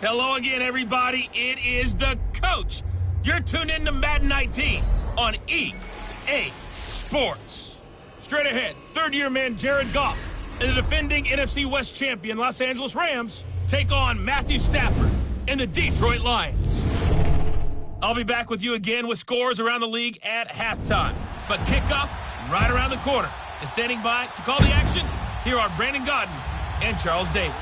Hello again, everybody. It is the coach. You're tuned in to Madden 19 on EA Sports. Straight ahead, third-year man Jared Goff and the defending NFC West champion Los Angeles Rams take on Matthew Stafford and the Detroit Lions. I'll be back with you again with scores around the league at halftime. But kickoff right around the corner. And standing by to call the action, here are Brandon Gaudin and Charles Davis.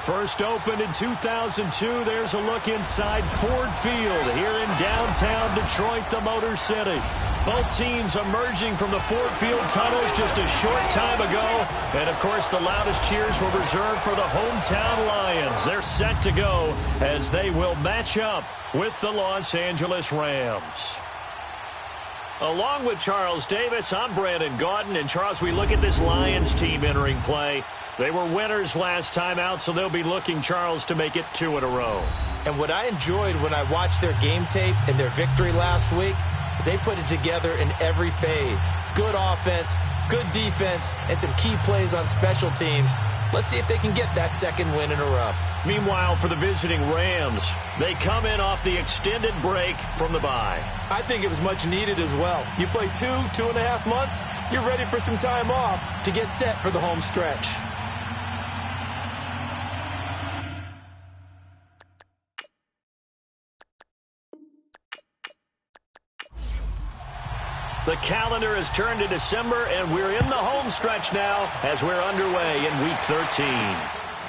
First opened in 2002, there's a look inside Ford Field here in downtown Detroit, the Motor City. Both teams emerging from the Ford Field tunnels just a short time ago. And, of course, the loudest cheers were reserved for the hometown Lions. They're set to go as they will match up with the Los Angeles Rams. Along with Charles Davis, I'm Brandon Gaudin. And, Charles, we look at this Lions team entering play. They were winners last time out, so they'll be looking, Charles, to make it 2 in a row. And what I enjoyed when I watched their game tape and their victory last week is they put it together in every phase. Good offense, good defense, and some key plays on special teams. Let's see if they can get that second win in a row. Meanwhile, for the visiting Rams, they come in off the extended break from the bye. I think it was much needed as well. You play 2.5 months, you're ready for some time off to get set for the home stretch. The calendar has turned to December, and we're in the home stretch now as we're underway in Week 13.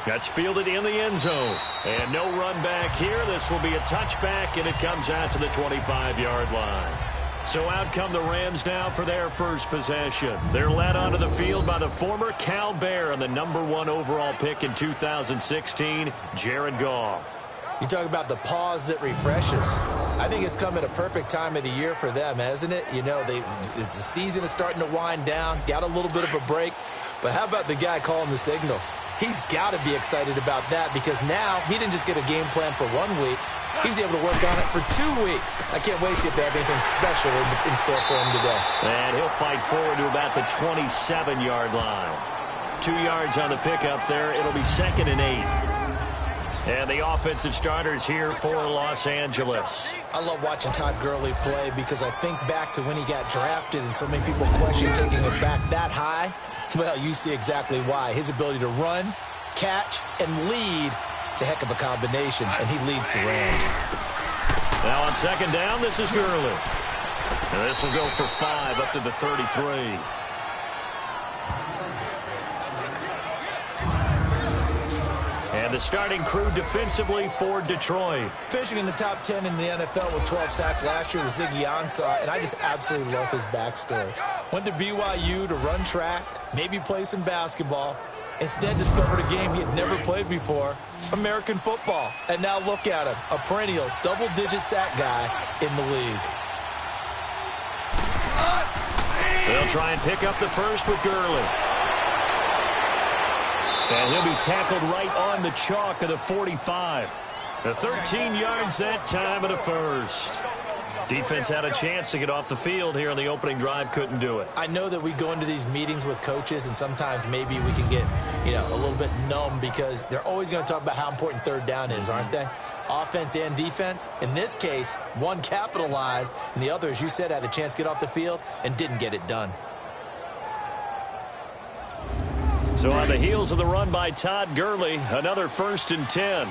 That's fielded in the end zone. And no run back here. This will be a touchback, and it comes out to the 25-yard line. So out come the Rams now for their first possession. They're led onto the field by the former Cal Bear and the #1 overall pick in 2016, Jared Goff. You talk about the pause that refreshes. I think it's come at a perfect time of the year for them, hasn't it? You know, the season is starting to wind down, got a little bit of a break. But how about the guy calling the signals? He's got to be excited about that because now he didn't just get a game plan for 1 week. He's able to work on it for 2 weeks. I can't wait to see if they have anything special in store for him today. And he'll fight forward to about the 27-yard line. 2 yards on the pickup there. It'll be 2nd and 8. And the offensive starters here for Los Angeles. I love watching Todd Gurley play because I think back to when he got drafted and so many people question taking him back that high. Well, you see exactly why. His ability to run, catch, and lead, it's a heck of a combination, and he leads the Rams. Now on 2nd down, this is Gurley. And this will go for 5 up to the 33. And the starting crew defensively for Detroit. Finishing in the top 10 in the NFL with 12 sacks last year was Ziggy Ansah, and I just absolutely love his backstory. Went to BYU to run track, maybe play some basketball. Instead discovered a game he had never played before, American football. And now look at him, a perennial double-digit sack guy in the league. They'll try and pick up the first with Gurley. And he'll be tackled right on the chalk of the 45. The 13 yards that time of the first. Defense had a chance to get off the field here on the opening drive, couldn't do it. I know that we go into these meetings with coaches, and sometimes maybe we can get, a little bit numb because they're always going to talk about how important 3rd down is, aren't they? Offense and defense. In this case, one capitalized, and the other, as you said, had a chance to get off the field and didn't get it done. So on the heels of the run by Todd Gurley, another 1st and 10.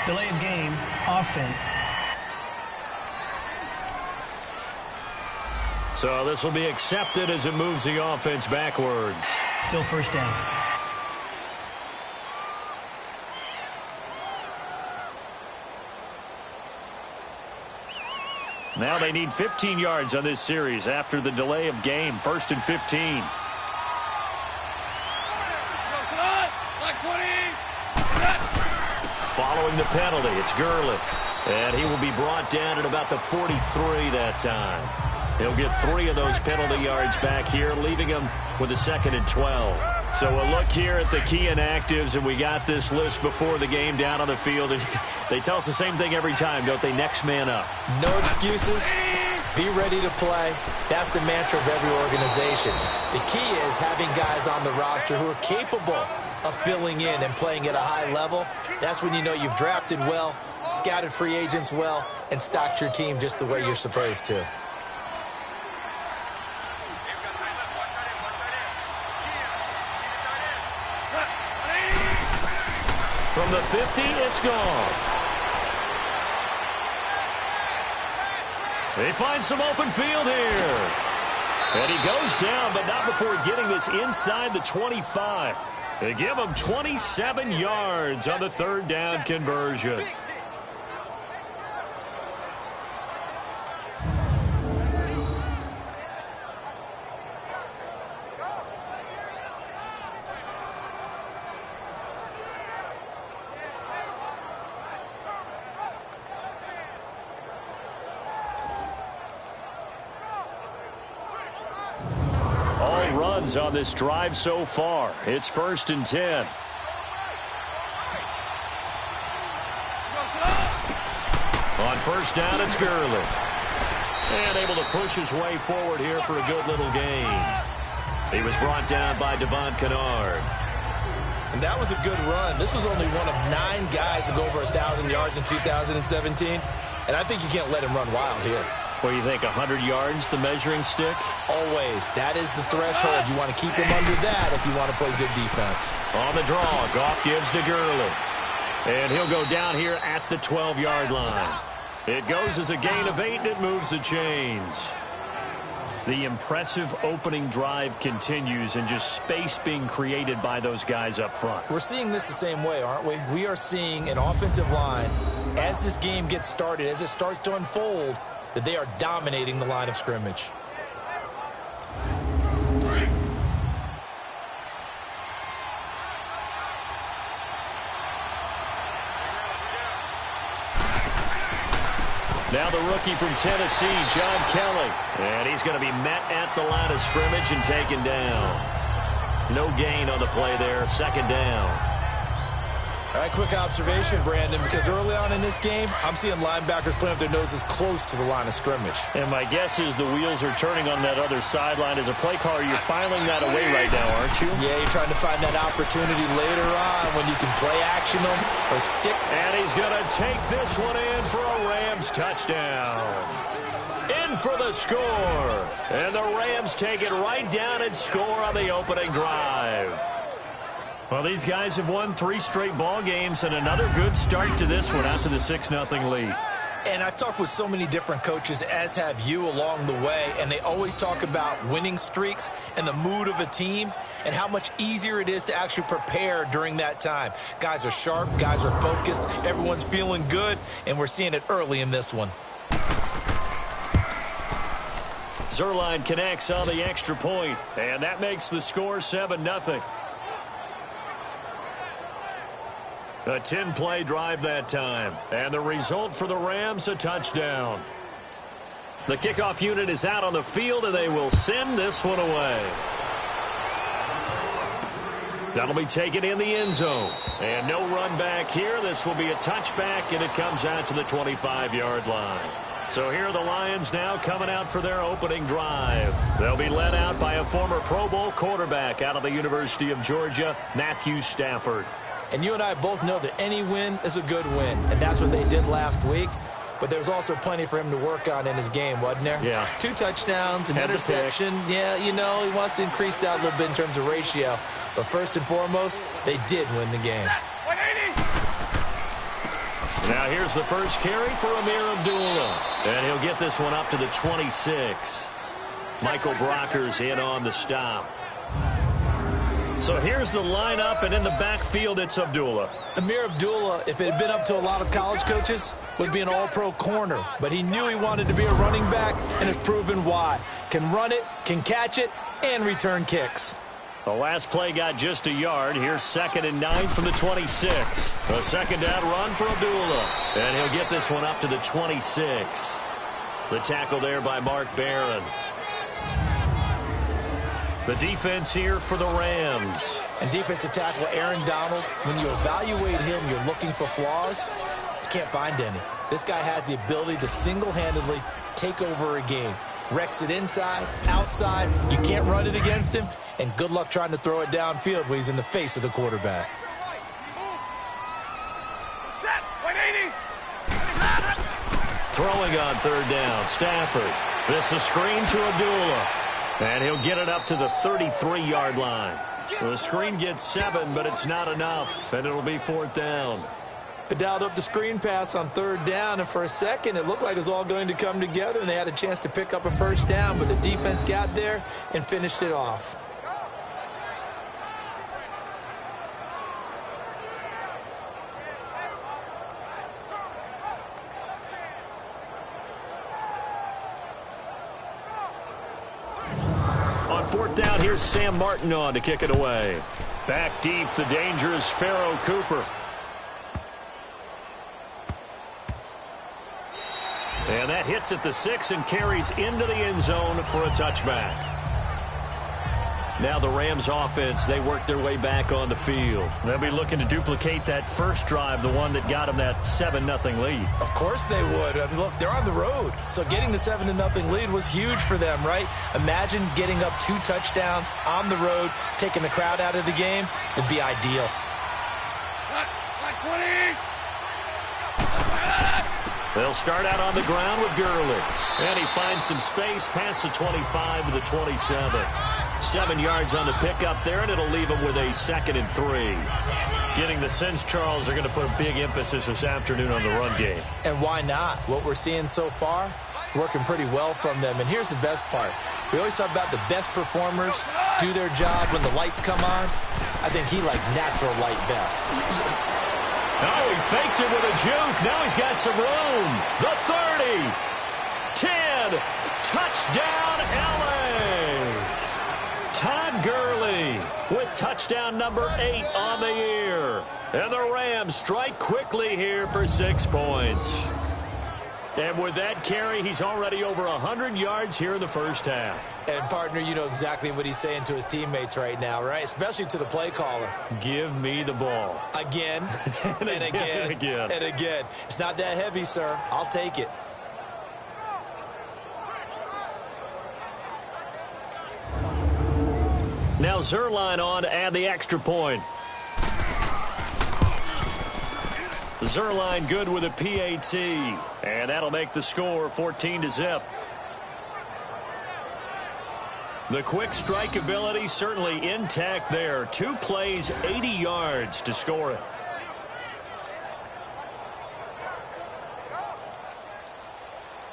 Delay of game, offense. So this will be accepted as it moves the offense backwards. Still 1st down. Now they need 15 yards on this series after the delay of game. 1st and 15. Following the penalty, it's Gurley. And he will be brought down at about the 43 that time. He'll get 3 of those penalty yards back here, leaving him with a 2nd and 12. So we'll look here at the key inactives, and we got this list before the game down on the field. They tell us the same thing every time, don't they? Next man up. No excuses. Be ready to play. That's the mantra of every organization. The key is having guys on the roster who are capable of filling in and playing at a high level. That's when you know you've drafted well, scouted free agents well, and stocked your team just the way you're supposed to. From the 50, it's gone. They find some open field here. And he goes down, but not before getting this inside the 25. They give him 27 yards on the third down conversion. On this drive so far. It's 1st and 10. On first down, it's Gurley. And able to push his way forward here for a good little gain. He was brought down by Devon Kennard. And that was a good run. This was only one of 9 guys to go over 1,000 yards in 2017. And I think you can't let him run wild here. What do you think, 100 yards, the measuring stick? Always. That is the threshold. You want to keep him under that if you want to play good defense. On the draw, Goff gives to Gurley. And he'll go down here at the 12-yard line. It goes as a gain of 8, and it moves the chains. The impressive opening drive continues, and just space being created by those guys up front. We're seeing this the same way, aren't we? We are seeing an offensive line, as this game gets started, as it starts to unfold, that they are dominating the line of scrimmage. Now the rookie from Tennessee, John Kelly. And he's going to be met at the line of scrimmage and taken down. No gain on the play there, 2nd down. All right, quick observation, Brandon, because early on in this game, I'm seeing linebackers playing with their noses close to the line of scrimmage. And my guess is the wheels are turning on that other sideline. As a play caller, you're filing that away right now, aren't you? Yeah, you're trying to find that opportunity later on when you can play action them or stick. And he's going to take this one in for a Rams touchdown. In for the score. And the Rams take it right down and score on the opening drive. Well, these guys have won 3 straight ball games, and another good start to this one out to the 6-0 lead. And I've talked with so many different coaches, as have you along the way, and they always talk about winning streaks and the mood of a team and how much easier it is to actually prepare during that time. Guys are sharp, guys are focused, everyone's feeling good, and we're seeing it early in this one. Zuerlein connects on the extra point, and that makes the score 7-0. A 10-play drive that time. And the result for the Rams, a touchdown. The kickoff unit is out on the field, and they will send this one away. That'll be taken in the end zone. And no run back here. This will be a touchback, and it comes out to the 25-yard line. So here are the Lions now coming out for their opening drive. They'll be led out by a former Pro Bowl quarterback out of the University of Georgia, Matthew Stafford. And you and I both know that any win is a good win, and that's what they did last week. But there's also plenty for him to work on in his game, wasn't there? Yeah. 2 touchdowns, an interception. Yeah, you know, he wants to increase that a little bit in terms of ratio. But first and foremost, they did win the game. Now here's the first carry for Ameer Abdullah. And he'll get this one up to the 26. Michael Brockers in on the stop. So here's the lineup, and in the backfield, it's Abdullah. Ameer Abdullah, if it had been up to a lot of college coaches, would be an all-pro corner. But he knew he wanted to be a running back, and has proven why. Can run it, can catch it, and return kicks. The last play got just a yard. Here's 2nd and 9 from the 26. A 2nd down run for Abdullah. And he'll get this one up to the 26. The tackle there by Mark Barron. The defense here for the Rams. And defensive tackle Aaron Donald, when you evaluate him, you're looking for flaws. You can't find any. This guy has the ability to single-handedly take over a game. Wrecks it inside, outside. You can't run it against him. And good luck trying to throw it downfield when he's in the face of the quarterback. Throwing on third down, Stafford. This is a screen to Abdullah. And he'll get it up to the 33-yard line. The screen gets 7, but it's not enough, and it'll be fourth down. They dialed up the screen pass on third down, and for a second it looked like it was all going to come together, and they had a chance to pick up a first down, but the defense got there and finished it off. On fourth down, here's Sam Martin on to kick it away. Back deep, the dangerous Pharoh Cooper. And that hits at the 6 and carries into the end zone for a touchback. Now the Rams offense, they work their way back on the field. They'll be looking to duplicate that first drive, the one that got them that 7-0 lead. Of course they would. I mean, look, they're on the road. So getting the 7-0 lead was huge for them, right? Imagine getting up 2 touchdowns on the road, taking the crowd out of the game. It'd be ideal. They'll start out on the ground with Gurley. And he finds some space past the 25 to the 27. 7 yards on the pickup there, and it'll leave him with a 2nd and 3. Getting the sense, Charles, they're going to put a big emphasis this afternoon on the run game. And why not? What we're seeing so far, it's working pretty well from them. And here's the best part. We always talk about the best performers do their job when the lights come on. I think he likes natural light best. Oh, he faked it with a juke. Now he's got some room. The 30. 10. Touchdown, LA. Todd Gurley with touchdown number 8 on the year. And the Rams strike quickly here for 6 points. And with that carry, he's already over 100 yards here in the first half. And, partner, you know exactly what he's saying to his teammates right now, right? Especially to the play caller. Give me the ball. Again, and again, and again. It's not that heavy, sir. I'll take it. Now Zuerlein on to add the extra point. Zuerlein good with a PAT. And that'll make the score 14-0. The quick strike ability certainly intact there. 2 plays, 80 yards to score it.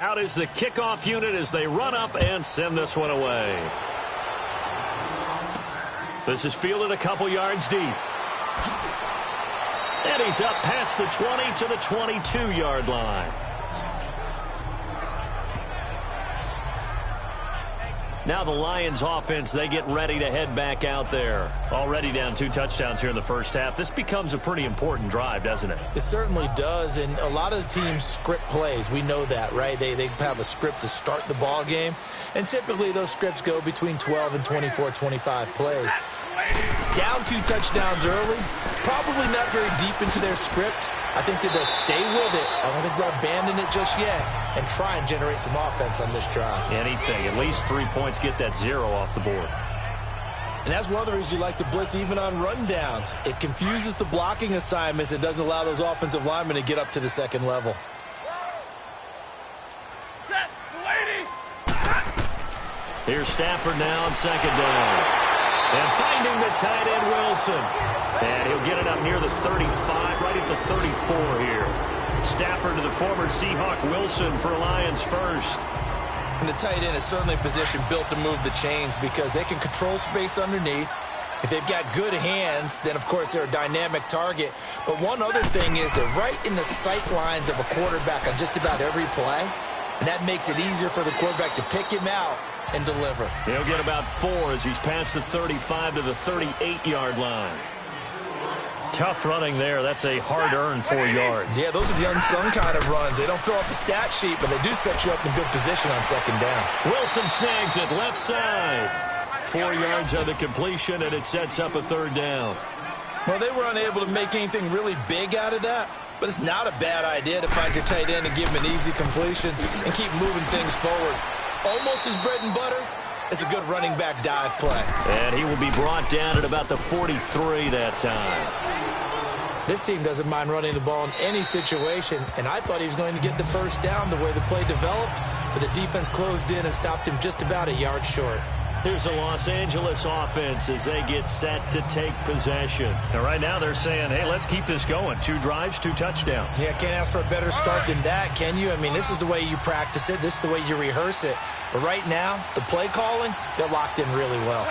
Out is the kickoff unit as they run up and send this one away. This is fielded a couple yards deep. And he's up past the 20 to the 22-yard line. Now the Lions offense, they get ready to head back out there. Already down 2 touchdowns here in the first half. This becomes a pretty important drive, doesn't it? It certainly does, and a lot of the teams script plays. We know that, right? They have a script to start the ball game, and typically those scripts go between 12 and 24, 25 plays. Down 2 touchdowns early, probably not very deep into their script. I think that they'll stay with it. I don't think they'll abandon it just yet and try and generate some offense on this drive. Anything. At least 3 points, get that 0 off the board. And that's one of the reasons you like to blitz even on rundowns. It confuses the blocking assignments. It doesn't allow those offensive linemen to get up to the second level. Here's Stafford now on 2nd down. And finding the tight end, Wilson. And he'll get it up near the 35, right at the 34 here. Stafford to the former Seahawk Wilson for Lions first. And the tight end is certainly a position built to move the chains because they can control space underneath. If they've got good hands, then, of course, they're a dynamic target. But one other thing is they're right in the sight lines of a quarterback on just about every play. And that makes it easier for the quarterback to pick him out and deliver. He'll get about 4 as he's past the 35 to the 38-yard line. Tough running there. That's a hard-earned 4 yards. Yeah, those are the unsung kind of runs. They don't fill up the stat sheet, but they do set you up in good position on 2nd down. Wilson snags it left side. 4 yards on the completion, and it sets up a third down. Well, they were unable to make anything really big out of that, but it's not a bad idea to find your tight end and give him an easy completion and keep moving things forward. Almost his bread and butter. It's a good running back dive play. And he will be brought down at about the 43 that time. This team doesn't mind running the ball in any situation, and I thought he was going to get the first down the way the play developed, but the defense closed in and stopped him just about a yard short. Here's the Los Angeles offense as they get set to take possession. Now, right now they're saying, hey, let's keep this going. 2 drives, 2 touchdowns. Yeah, can't ask for a better start than that, can you? I mean, this is the way you practice it. This is the way you rehearse it. But right now, the play calling, they're locked in really well.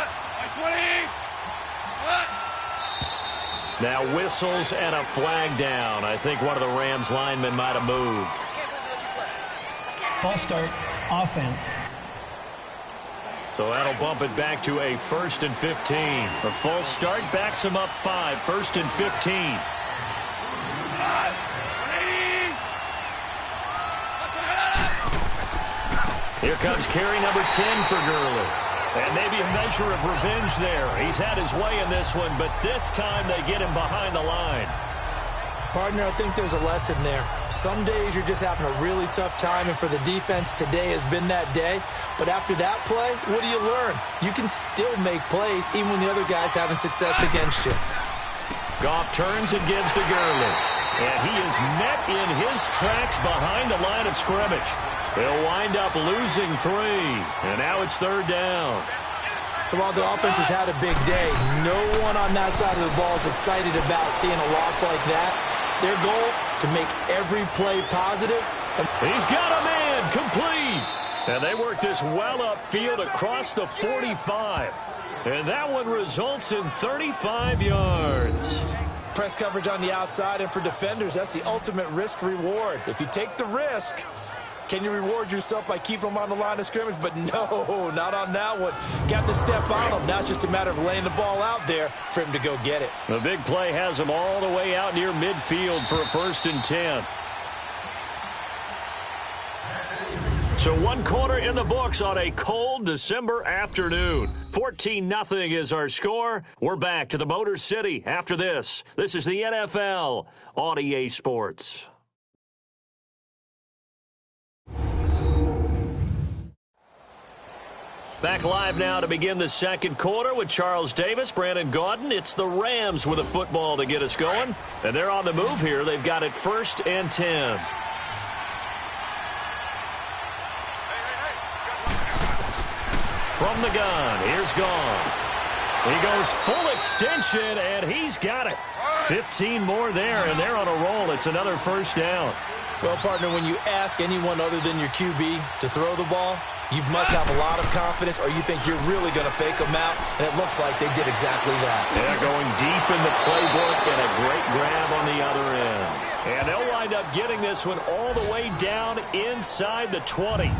Now whistles and a flag down. I think one of the Rams linemen might have moved. False start, offense. So that'll bump it back to a 1st and 15. A false start backs him up 5. 1st and 15. Here comes carry number 10 for Gurley. And maybe a measure of revenge there. He's had his way in this one, but this time they get him behind the line. Partner, I think there's a lesson there. Some days you're just having a really tough time, and for the defense, today has been that day. But after that play, what do you learn? You can still make plays even when the other guy's having success against you. Goff turns and gives to Gurley. And he is met in his tracks behind the line of scrimmage. They'll wind up losing 3. And now it's 3rd down. So while the offense has had a big day, no one on that side of the ball is excited about seeing a loss like that. Their goal, to make every play positive. He's got a man, complete. And they work this well upfield across the 45. And that one results in 35 yards. Press coverage on the outside, and for defenders, that's the ultimate risk-reward. If you take the risk, can you reward yourself by keeping them on the line of scrimmage? But no, not on that one. Got to step on them. Now it's just a matter of laying the ball out there for him to go get it. The big play has him all the way out near midfield for a 1st and 10. So 1 quarter in the books on a cold December afternoon. 14-0 is our score. We're back to the Motor City after this. This is the NFL on EA Sports. Back live now to begin the 2nd quarter with Charles Davis, Brandon Gaudin. It's the Rams with a football to get us going. And they're on the move here. They've got it 1st and 10. From the gun, here's Goff. He goes full extension, and he's got it. 15 more there, and they're on a roll. It's another 1st down. Well, partner, when you ask anyone other than your QB to throw the ball, you must have a lot of confidence, or you think you're really going to fake them out, and it looks like they did exactly that. They're going deep in the playbook, and a great grab on the other end. And they'll wind up getting this one all the way down inside the 20.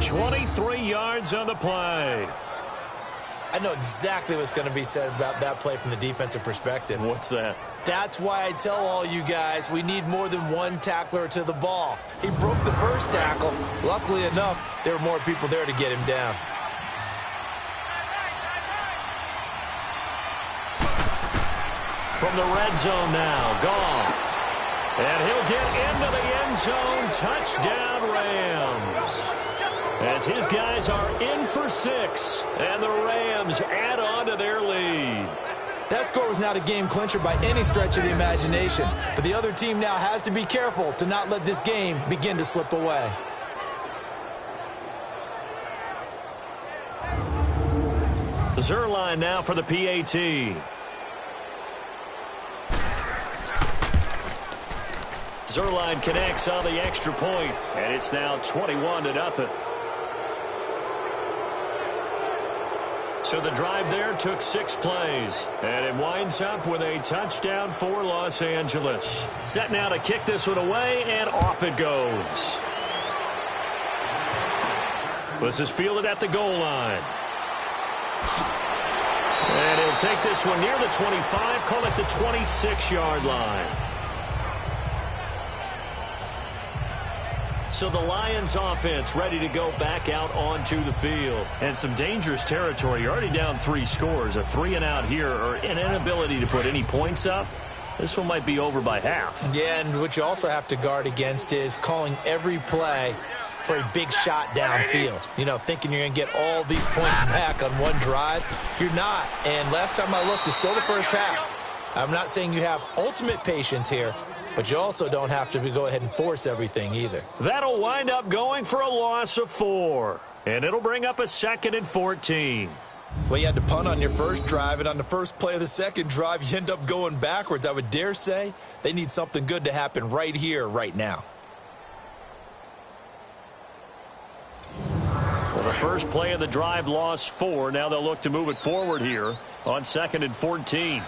23 yards on the play. I know exactly what's going to be said about that play from the defensive perspective. What's that? That's why I tell all you guys we need more than one tackler to the ball. He broke the first tackle. Luckily enough, there were more people there to get him down. From the red zone now, Goff. And he'll get into the end zone. Touchdown, Rams. As his guys are in for 6, and the Rams add on to their lead. That score was not a game clincher by any stretch of the imagination, but the other team now has to be careful to not let this game begin to slip away. Zuerlein now for the PAT. Zuerlein connects on the extra point, and it's now 21-0. So the drive there took 6 plays, and it winds up with a touchdown for Los Angeles. Set now to kick this one away, and off it goes. This is fielded at the goal line. And he'll take this one near the 25, call it the 26-yard line. So the Lions offense ready to go back out onto the field. And some dangerous territory. You're already down 3 scores. A 3-and-out here or an inability to put any points up. This one might be over by half. Yeah, and what you also have to guard against is calling every play for a big shot downfield. You know, thinking you're going to get all these points back on one drive. You're not. And last time I looked, it's still the first half. I'm not saying you have ultimate patience here, but you also don't have to go ahead and force everything either. That'll wind up going for a loss of 4. And it'll bring up a 2nd and 14. Well, you had to punt on your first drive, and on the first play of the second drive, you end up going backwards. I would dare say they need something good to happen right here, right now. Well, the first play of the drive lost 4. Now they'll look to move it forward here on 2nd and 14.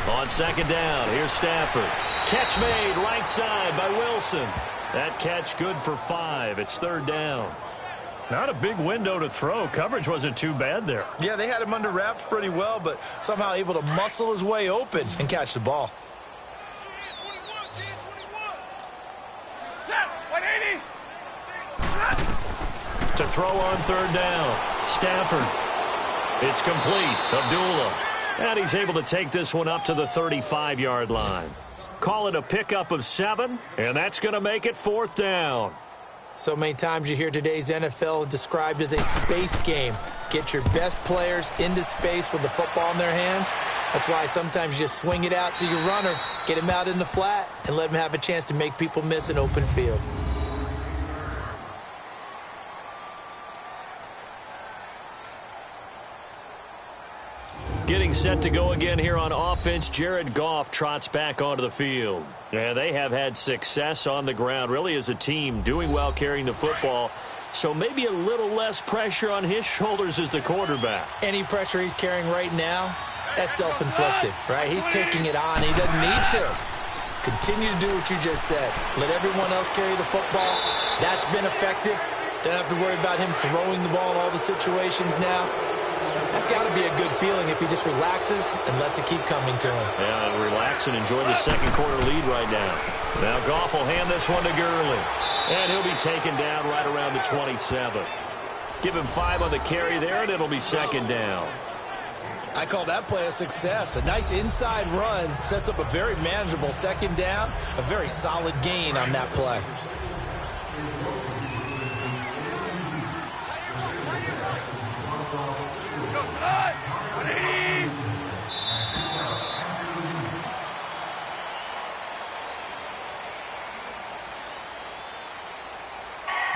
On 2nd down, here's Stafford. Catch made right side by Wilson. That catch good for 5. It's 3rd down. Not a big window to throw. Coverage wasn't too bad there. Yeah, they had him under wraps pretty well, but somehow able to muscle his way open and catch the ball. To throw on 3rd down. Stafford. It's complete. Abdullah. And he's able to take this one up to the 35-yard line. Call it a pickup of 7, and that's going to make it 4th down. So many times you hear today's NFL described as a space game. Get your best players into space with the football in their hands. That's why sometimes you just swing it out to your runner, get him out in the flat, and let him have a chance to make people miss an open field. Getting set to go again here on offense, Jared Goff trots back onto the field. Yeah, they have had success on the ground, really as a team, doing well carrying the football. So maybe a little less pressure on his shoulders as the quarterback. Any pressure he's carrying right now, that's self-inflicted, right? He's taking it on. He doesn't need to. Continue to do what you just said. Let everyone else carry the football. That's been effective. Don't have to worry about him throwing the ball in all the situations now. That's got to be a good feeling if he just relaxes and lets it keep coming to him. Yeah, relax and enjoy the second quarter lead right now. Now Goff will hand this one to Gurley. And he'll be taken down right around the 27. Give him 5 on the carry there, and it'll be 2nd down. I call that play a success. A nice inside run sets up a very manageable 2nd down. A very solid gain on that play.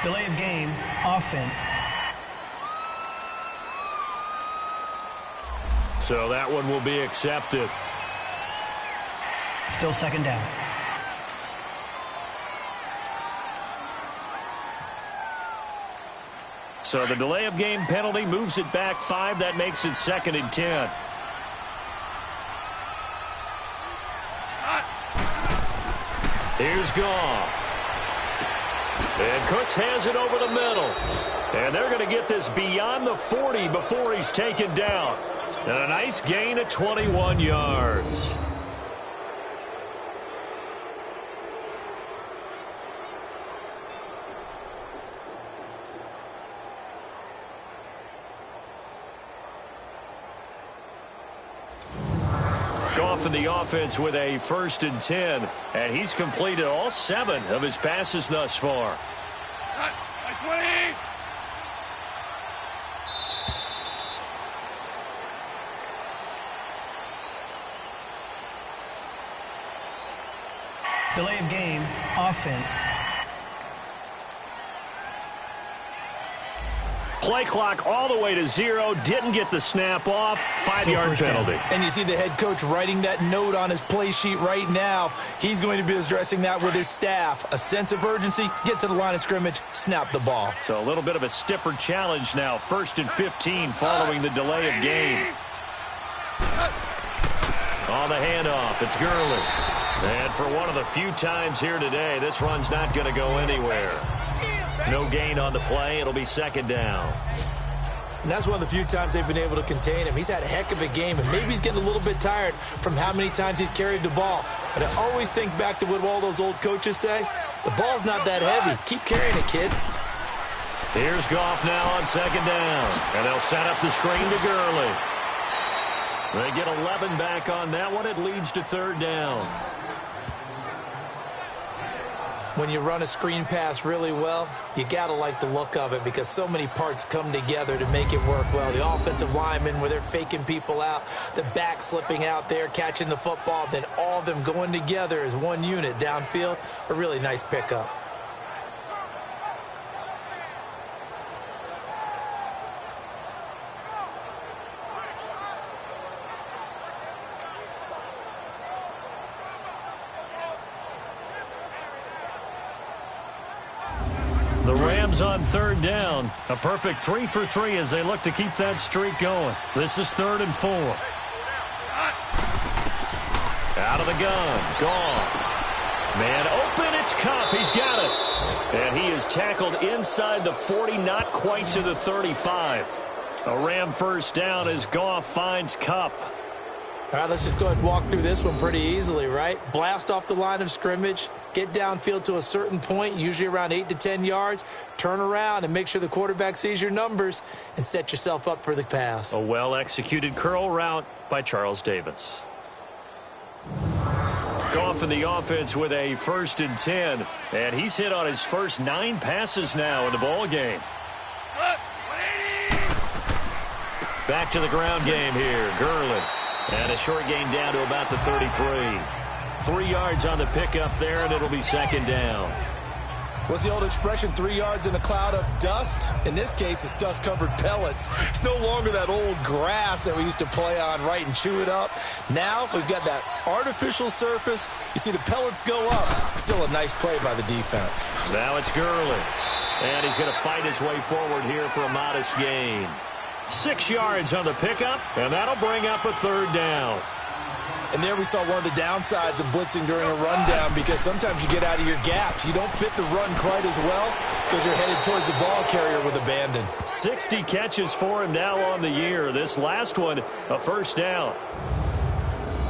Delay of game, offense. So that one will be accepted. Still 2nd down. So the delay of game penalty moves it back 5. That makes it 2nd and 10. Here's Goff. And Cooks has it over the middle. And they're going to get this beyond the 40 before he's taken down. And a nice gain of 21 yards. Goff in the offense with a 1st and 10. And he's completed all 7 of his passes thus far. Delay of game, offense. Play clock all the way to 0. Didn't get the snap off. 5-yard penalty. And you see the head coach writing that note on his play sheet right now. He's going to be addressing that with his staff. A sense of urgency, get to the line of scrimmage, snap the ball. So a little bit of a stiffer challenge now. 1st and 15 following the delay of game. On the handoff, it's Gurley. And for one of the few times here today, this run's not going to go anywhere. No gain on the play. It'll be 2nd down. And that's one of the few times they've been able to contain him. He's had a heck of a game, and maybe he's getting a little bit tired from how many times he's carried the ball. But I always think back to what all those old coaches say. The ball's not that heavy. Keep carrying it, kid. Here's Goff now on second down. And they'll set up the screen to Gurley. They get 11 back on that one. It leads to third down. When you run a screen pass really well, you got to like the look of it because so many parts come together to make it work well. The offensive linemen, where they're faking people out, the back slipping out there, catching the football, then all of them going together as one unit downfield. A really nice pickup. The Rams on third down. A perfect 3 for 3 as they look to keep that streak going. This is 3rd and 4. Out of the gun. Gone. Man open. It's Kupp. He's got it. And he is tackled inside the 40, not quite to the 35. A Ram first down as Goff finds Kupp. All right, let's just go ahead and walk through this one pretty easily, right? Blast off the line of scrimmage, get downfield to a certain point, usually around 8 to 10 yards, turn around and make sure the quarterback sees your numbers and set yourself up for the pass. A well-executed curl route by Charles Davis. Goff in the offense with a 1st and 10, and he's hit on his first 9 passes now in the ball game. Back to the ground game here, Gurley. And a short gain down to about the 33. 3 yards on the pickup there, and it'll be second down. What's the old expression, 3 yards in a cloud of dust? In this case, it's dust-covered pellets. It's no longer that old grass that we used to play on, right, and chew it up. Now we've got that artificial surface. You see the pellets go up. Still a nice play by the defense. Now it's Gurley. And he's going to fight his way forward here for a modest gain. 6 yards on the pickup, and that'll bring up a third down. And there we saw one of the downsides of blitzing during a rundown because sometimes you get out of your gaps. You don't fit the run quite as well because you're headed towards the ball carrier with abandon. 60 catches for him now on the year. This last one, a first down.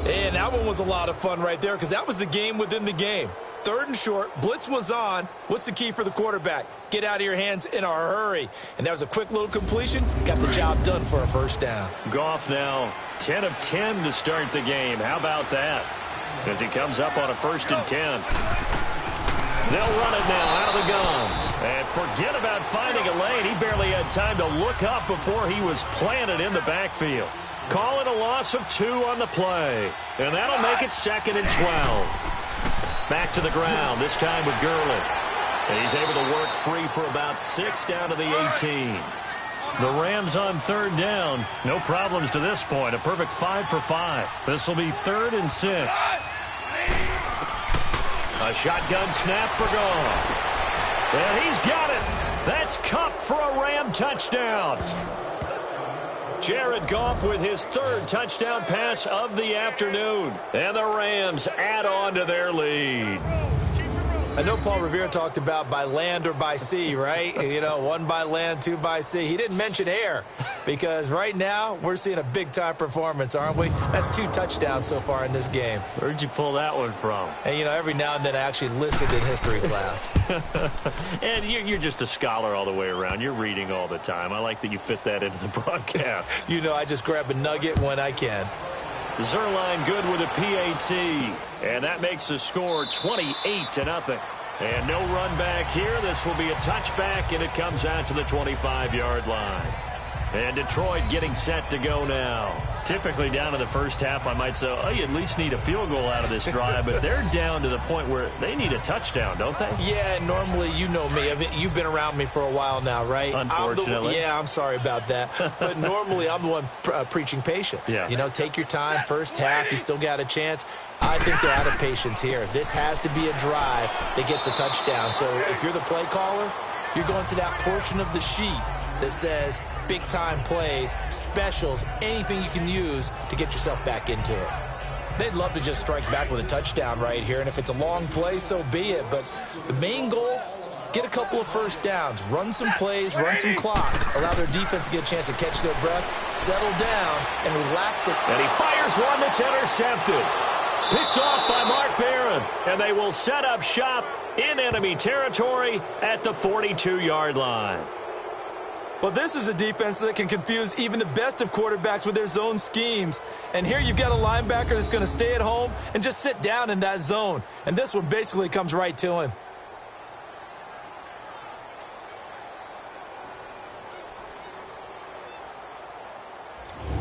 And that one was a lot of fun right there because that was the game within the game. 3rd and short, blitz was on. What's the key for the quarterback? Get out of your hands in a hurry. And that was a quick little completion. Got the job done for a first down. Goff now 10 of 10 to start the game. How about that? As he comes up on a 1st and 10. They'll run it now out of the gun. And forget about finding a lane. He barely had time to look up before he was planted in the backfield. Call it a loss of 2 on the play. And that'll make it 2nd and 12. Back to the ground, this time with Gurley. And he's able to work free for about 6 down to the 18. The Rams on third down. No problems to this point. A perfect 5 for 5. This will be 3rd and 6. A shotgun snap for Goff. And he's got it. That's Kupp for a Ram touchdown. Jared Goff with his 3rd touchdown pass of the afternoon. And the Rams add on to their lead. I know Paul Revere talked about by land or by sea, right? You know, 1 by land, 2 by sea. He didn't mention air because right now we're seeing a big-time performance, aren't we? That's 2 touchdowns so far in this game. Where'd you pull that one from? And, you know, every now and then I actually listened in history class. And you're just a scholar all the way around. You're reading all the time. I like that you fit that into the broadcast. You know, I just grab a nugget when I can. Zuerlein good with a PAT. And that makes the score 28-0. And no run back here. This will be a touchback, and it comes out to the 25-yard line. And Detroit getting set to go now. Typically down in the first half, I might say, oh, you at least need a field goal out of this drive. But they're down to the point where they need a touchdown, don't they? Yeah, normally, you know me. You've been around me for a while now, right? Unfortunately. I'm sorry about that. But normally, I'm the one preaching patience. Yeah. You know, take your time. First half, you still got a chance. I think they're out of patience here. This has to be a drive that gets a touchdown. So if you're the play caller, you're going to that portion of the sheet that says big-time plays, specials, anything you can use to get yourself back into it. They'd love to just strike back with a touchdown right here, and if it's a long play, so be it. But the main goal, get a couple of first downs, run some plays, run some clock, allow their defense to get a chance to catch their breath, settle down, and relax it. And he fires one that's intercepted. Picked off by Mark Barron, and they will set up shop in enemy territory at the 42-yard line. Well, this is a defense that can confuse even the best of quarterbacks with their zone schemes. And here you've got a linebacker that's going to stay at home and just sit down in that zone. And this one basically comes right to him.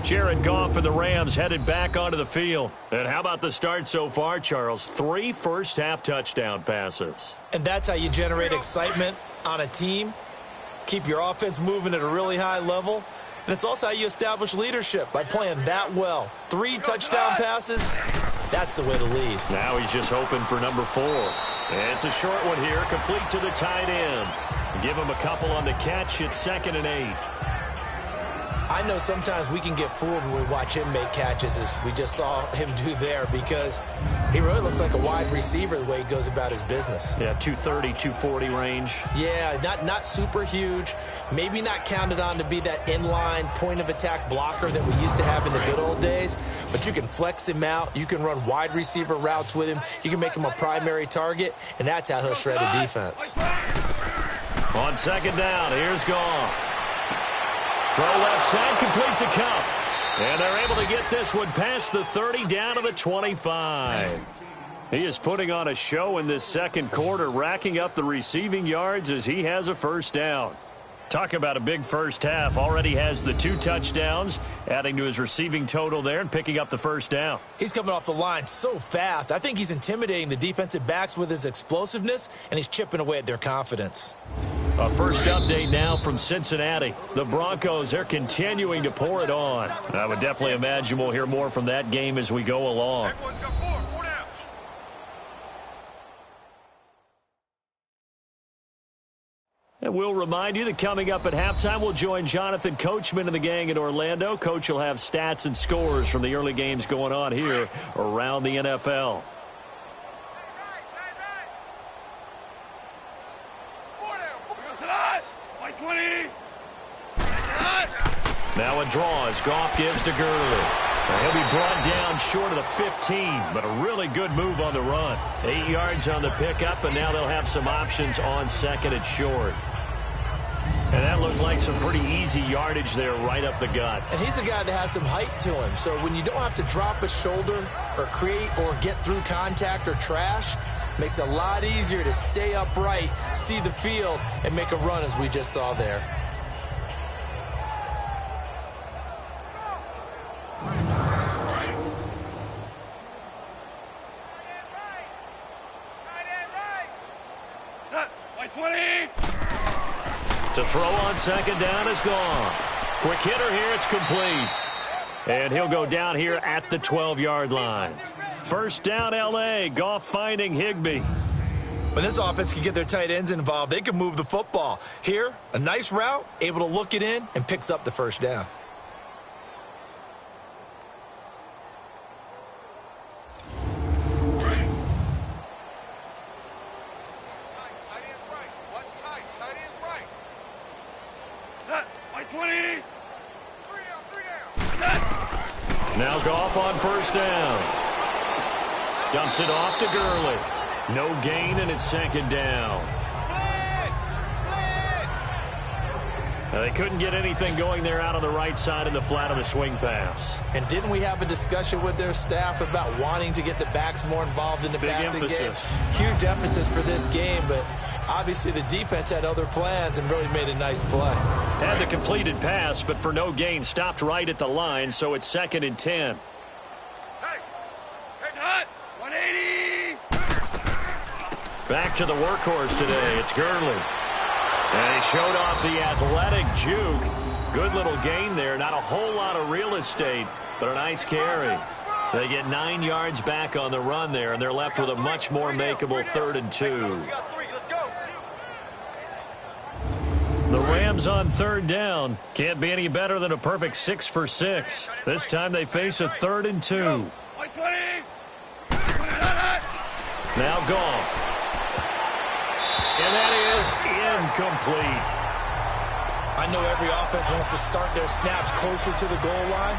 Jared Goff and the Rams headed back onto the field. And how about the start so far, Charles? 3 first-half touchdown passes. And that's how you generate excitement on a team. Keep your offense moving at a really high level. And it's also how you establish leadership, by playing that well. 3 touchdown passes, that's the way to lead. Now he's just hoping for number 4. And it's a short one here, complete to the tight end. Give him a couple on the catch. It's 2nd and 8. I know sometimes we can get fooled when we watch him make catches, as we just saw him do there, because he really looks like a wide receiver the way he goes about his business. Yeah, 230, 240 range. Yeah, not super huge. Maybe not counted on to be that inline point-of-attack blocker that we used to have in the good old days, but you can flex him out. You can run wide receiver routes with him. You can make him a primary target, and that's how he'll shred a defense. On 2nd down, here's Goff. Throw left side, complete to Kupp. And they're able to get this one past the 30, down to the 25. He is putting on a show in this second quarter, racking up the receiving yards as he has a first down. Talk about a big first half. Already has the 2 touchdowns, adding to his receiving total there and picking up the first down. He's coming off the line so fast. I think he's intimidating the defensive backs with his explosiveness, and he's chipping away at their confidence. A first update now from Cincinnati. The Broncos, they're continuing to pour it on. I would definitely imagine we'll hear more from that game as we go along. And we'll remind you that coming up at halftime, we'll join Jonathan Coachman and the gang in Orlando. Coach will have stats and scores from the early games going on here around the NFL. Now a draw as Goff gives to Gurley. He'll be brought down short of the 15, but a really good move on the run. 8 yards on the pickup, and now they'll have some options on 2nd and short. And that looked like some pretty easy yardage there right up the gut. And he's a guy that has some height to him, so when you don't have to drop a shoulder or create or get through contact or trash, makes it a lot easier to stay upright, see the field, and make a run as we just saw there. To throw on 2nd down is gone. Quick hitter here, it's complete. And he'll go down here at the 12-yard line. First down, L.A. Goff finding Higbee. When this offense can get their tight ends involved, they can move the football. Here, a nice route, able to look it in, and picks up the first down. Now Goff on first down. Dumps it off to Gurley. No gain, and it's 2nd down. Now, they couldn't get anything going there out on the right side of the flat of the swing pass. And didn't we have a discussion with their staff about wanting to get the backs more involved in the passing game? Huge emphasis for this game, but obviously the defense had other plans and really made a nice play. Had the completed pass, but for no gain, stopped right at the line, so it's 2nd and 10. Back to the workhorse today. It's Gurley. And he showed off the athletic juke. Good little gain there. Not a whole lot of real estate, but a nice carry. They get 9 yards back on the run there, and they're left with a much more makeable 3rd and 2. The Rams on 3rd down. Can't be any better than a perfect 6 for 6. This time they face a 3rd and 2. Now Goff. And that is Incomplete. I know every offense wants to start their snaps closer to the goal line,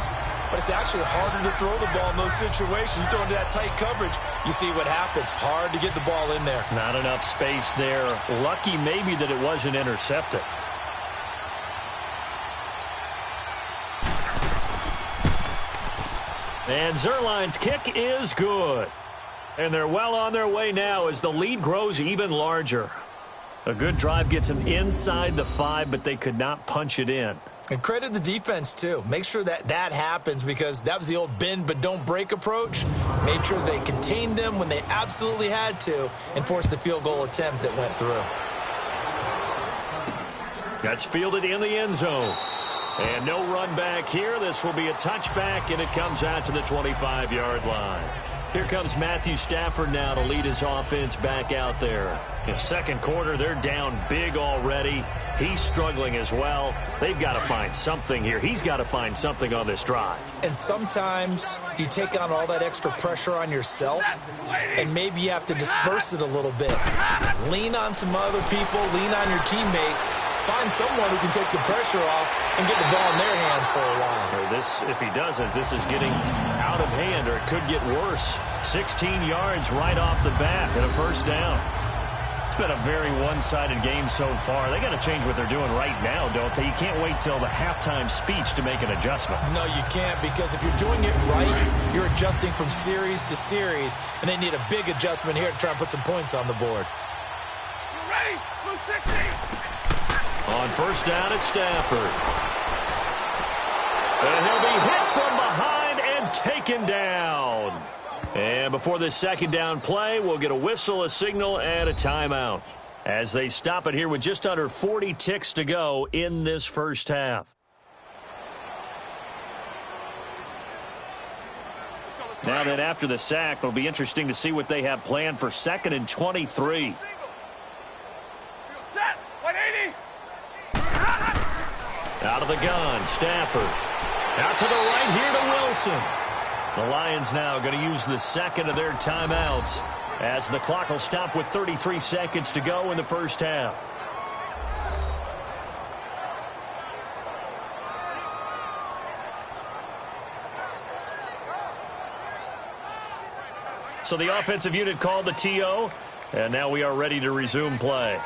but it's actually harder to throw the ball in those situations. You throw into that tight coverage, you see what happens. Hard to get the ball in there. Not enough space there. Lucky maybe that it wasn't intercepted. And Zuerlein's kick is good. And they're well on their way now as the lead grows even larger. A good drive gets them inside the 5, but they could not punch it in. And credit the defense, too. Make sure that happens because that was the old bend but don't break approach. Made sure they contained them when they absolutely had to and forced the field goal attempt that went through. That's fielded in the end zone. And no run back here. This will be a touchback, and it comes out to the 25-yard line. Here comes Matthew Stafford now to lead his offense back out there. In the second quarter, they're down big already. He's struggling as well. They've got to find something here. He's got to find something on this drive. And sometimes you take on all that extra pressure on yourself, and maybe you have to disperse it a little bit. Lean on some other people. Lean on your teammates. Find someone who can take the pressure off and get the ball in their hands for a while. Or this, if he doesn't, this is getting out of hand, or it could get worse. 16 yards right off the bat and a first down. It's been a very one-sided game so far. They got to change what they're doing right now, don't they? You can't wait till the halftime speech to make an adjustment. No, you can't, because if you're doing it right, you're adjusting from series to series, and they need a big adjustment here to try and put some points on the board. You're ready? Blue 60. On first down, it's Stafford. And he'll be hit from behind and taken down. And before this second down play, we'll get a whistle, a signal, and a timeout as they stop it here with just under 40 ticks to go in this first half. Now then, after the sack, it'll be interesting to see what they have planned for 2nd and 23. Set. 180. Out of the gun, Stafford. Out to the right here to Wilson. The Lions now going to use the second of their timeouts as the clock will stop with 33 seconds to go in the first half. So the offensive unit called the TO, and now we are ready to resume play.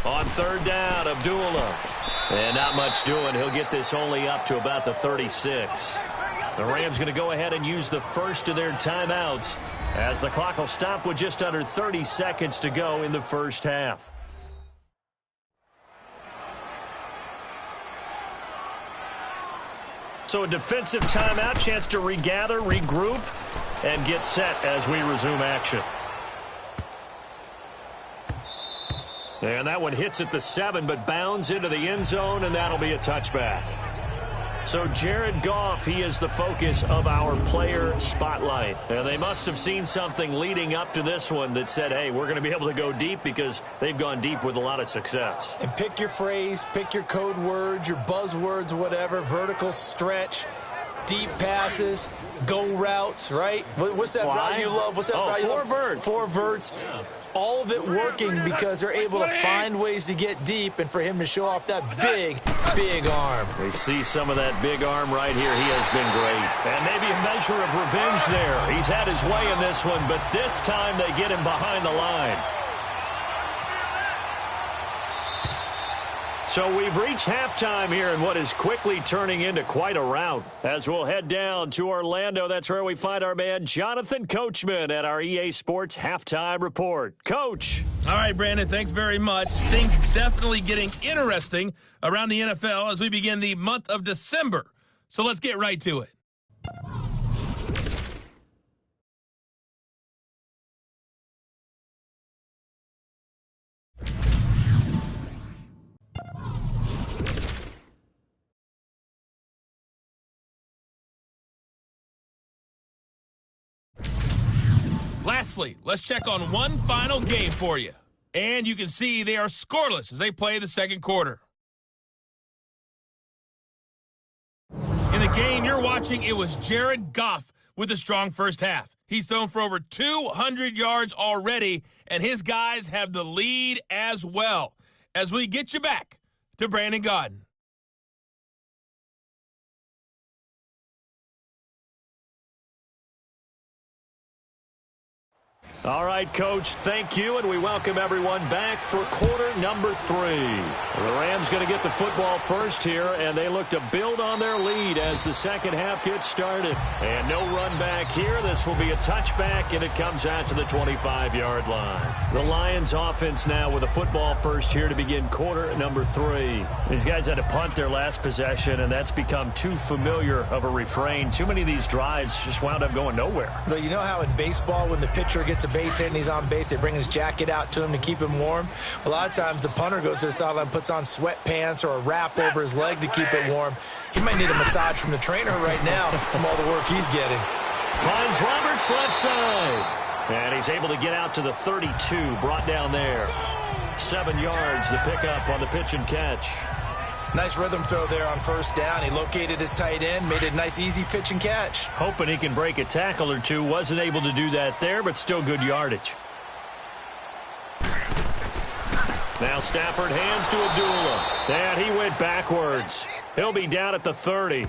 On third down, Abdullah. And not much doing. He'll get this only up to about the 36. The Rams going to go ahead and use the first of their timeouts as the clock will stop with just under 30 seconds to go in the first half. So a defensive timeout, chance to regather, regroup, and get set as we resume action. And that one hits at the 7, but bounds into the end zone, and that'll be a touchback. So Jared Goff, he is the focus of our player spotlight. And they must have seen something leading up to this one that said, hey, we're going to be able to go deep, because they've gone deep with a lot of success. And pick your phrase, pick your code words, your buzzwords, whatever, vertical stretch, deep passes, go routes, right? What's that route you love? What's that route you love? 4 verts. 4 verts. Yeah. All of it working because they're able to find ways to get deep, and for him to show off that big, big arm. We see some of that big arm right here. He has been great. And maybe a measure of revenge there. He's had his way in this one, but this time they get him behind the line. So we've reached halftime here in what is quickly turning into quite a rout. As we'll head down to Orlando, that's where we find our man Jonathan Coachman at our EA Sports Halftime Report. Coach. All right, Brandon, thanks very much. Things definitely getting interesting around the NFL as we begin the month of December. So let's get right to it. Lastly, let's check on one final game for you. And you can see they are scoreless as they play the second quarter. In the game you're watching, it was Jared Goff with a strong first half. He's thrown for over 200 yards already, and his guys have the lead as well. As we get you back to Brandon Gaudin. All right, Coach, thank you, and we welcome everyone back for quarter number 3. The Rams going to get the football first here, and they look to build on their lead as the second half gets started. And no run back here. This will be a touchback, and it comes out to the 25-yard line. The Lions offense now with a football first here to begin quarter number 3. These guys had to punt their last possession, and that's become too familiar of a refrain. Too many of these drives just wound up going nowhere. Well, you know how in baseball when the pitcher gets a base hit and he's on base, they bring his jacket out to him to keep him warm? A lot of times the punter goes to the sideline, puts on sweatpants or a wrap over his leg to keep it warm. He might need a massage from the trainer right now from all the work he's getting. Finds Roberts left side. And he's able to get out to the 32, brought down there. 7 yards, the pickup on the pitch and catch. Nice rhythm throw there on first down. He located his tight end, made it a nice, easy pitch and catch. Hoping he can break a tackle or two. Wasn't able to do that there, but still good yardage. Now Stafford hands to Abdullah. And he went backwards. He'll be down at the 30.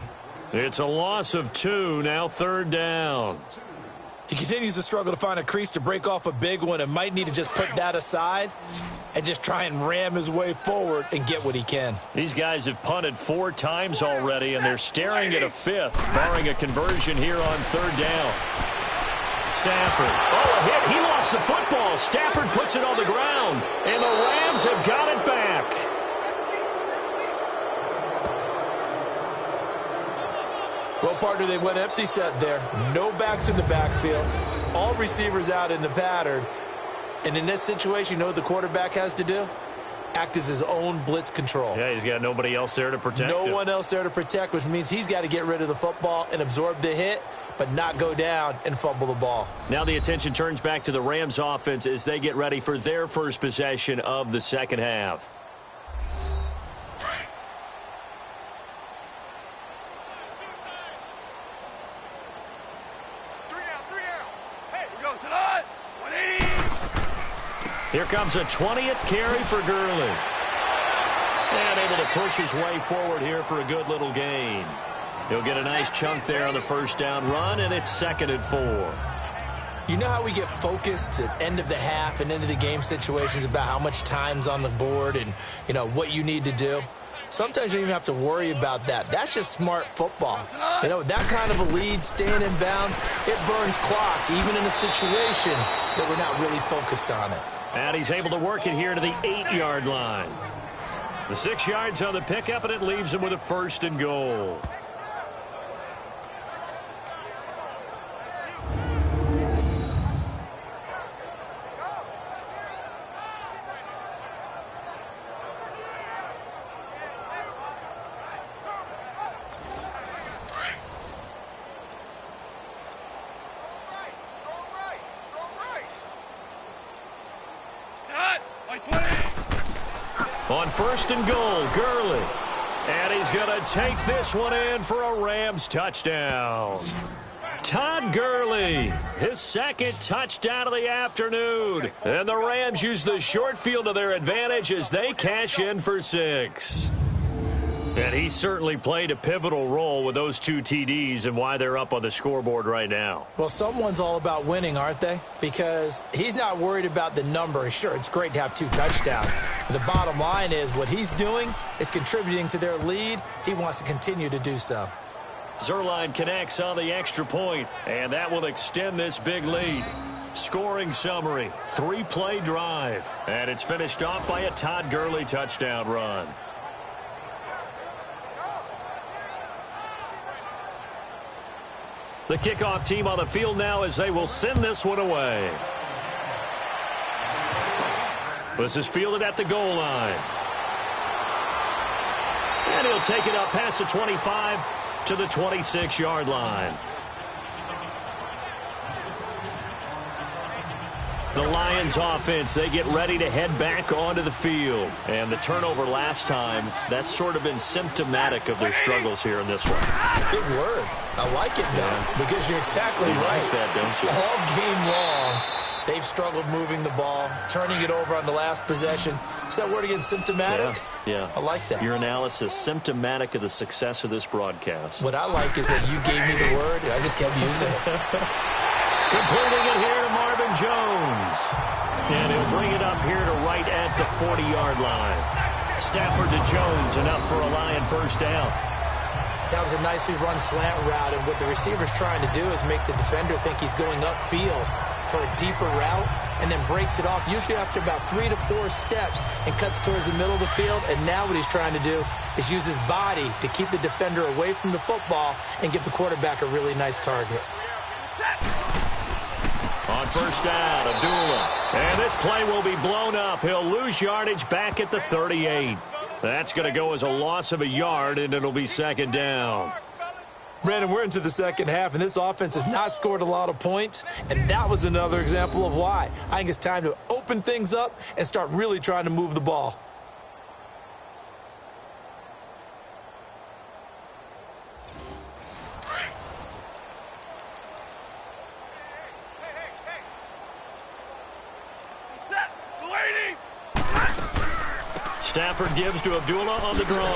It's a loss of 2, now third down. He continues to struggle to find a crease to break off a big one and might need to just put that aside and just try and ram his way forward and get what he can. These guys have punted 4 times already, and they're staring at a 5th, barring a conversion here on third down. Stafford. Oh, a hit. He lost the football. Stafford puts it on the ground, and the Rams have got it back. Well, partner, they went empty set there. No backs in the backfield. All receivers out in the pattern. And in this situation, you know what the quarterback has to do? Act as his own blitz control. Yeah, he's got nobody else there to protect him. No one else there to protect, which means he's got to get rid of the football and absorb the hit, but not go down and fumble the ball. Now the attention turns back to the Rams offense as they get ready for their first possession of the second half. Here comes a 20th carry for Gurley. And able to push his way forward here for a good little gain. He'll get a nice chunk there on the first down run, and it's 2nd and 4. You know how we get focused at end of the half and end of the game situations about how much time's on the board and, you know, what you need to do? Sometimes you don't even have to worry about that. That's just smart football. You know, that kind of a lead, staying in bounds, it burns clock, even in a situation that we're not really focused on it. And he's able to work it here to the 8-yard line. The 6 yards on the pickup, and it leaves him with a 1st and goal. On 1st and goal, Gurley. And he's going to take this one in for a Rams touchdown. Todd Gurley, his 2nd touchdown of the afternoon. And the Rams use the short field to their advantage as they cash in for 6. And he certainly played a pivotal role with those 2 TDs and why they're up on the scoreboard right now. Well, someone's all about winning, aren't they? Because he's not worried about the number. Sure, it's great to have 2 touchdowns. But the bottom line is what he's doing is contributing to their lead. He wants to continue to do so. Zuerlein connects on the extra point, and that will extend this big lead. Scoring summary, 3-play drive. And it's finished off by a Todd Gurley touchdown run. The kickoff team on the field now as they will send this one away. This is fielded at the goal line. And he'll take it up past the 25 to the 26-yard line. The Lions offense, they get ready to head back onto the field. And the turnover last time, that's sort of been symptomatic of their struggles here in this one. Big word. I like it, though, because you're exactly right. Like that, don't you? All game long, they've struggled moving the ball, turning it over on the last possession. Is that word again, symptomatic? Yeah. I like that. Your analysis, symptomatic of the success of this broadcast. What I like is that you gave me the word, and I just kept using it. Completing it here to Marvin Jones. And he'll bring it up here to right at the 40-yard line. Stafford to Jones, enough for a Lion first down. That was a nicely run slant route, and what the receiver's trying to do is make the defender think he's going upfield for a deeper route, and then breaks it off, usually after about 3 to 4 steps, and cuts towards the middle of the field. And now what he's trying to do is use his body to keep the defender away from the football and give the quarterback a really nice target. On first down, Abdullah. And this play will be blown up. He'll lose yardage back at the 38. That's going to go as a loss of a yard, and it'll be second down. Brandon, we're into the second half, and this offense has not scored a lot of points, and that was another example of why. I think it's time to open things up and start really trying to move the ball. Stafford gives to Abdullah on the draw.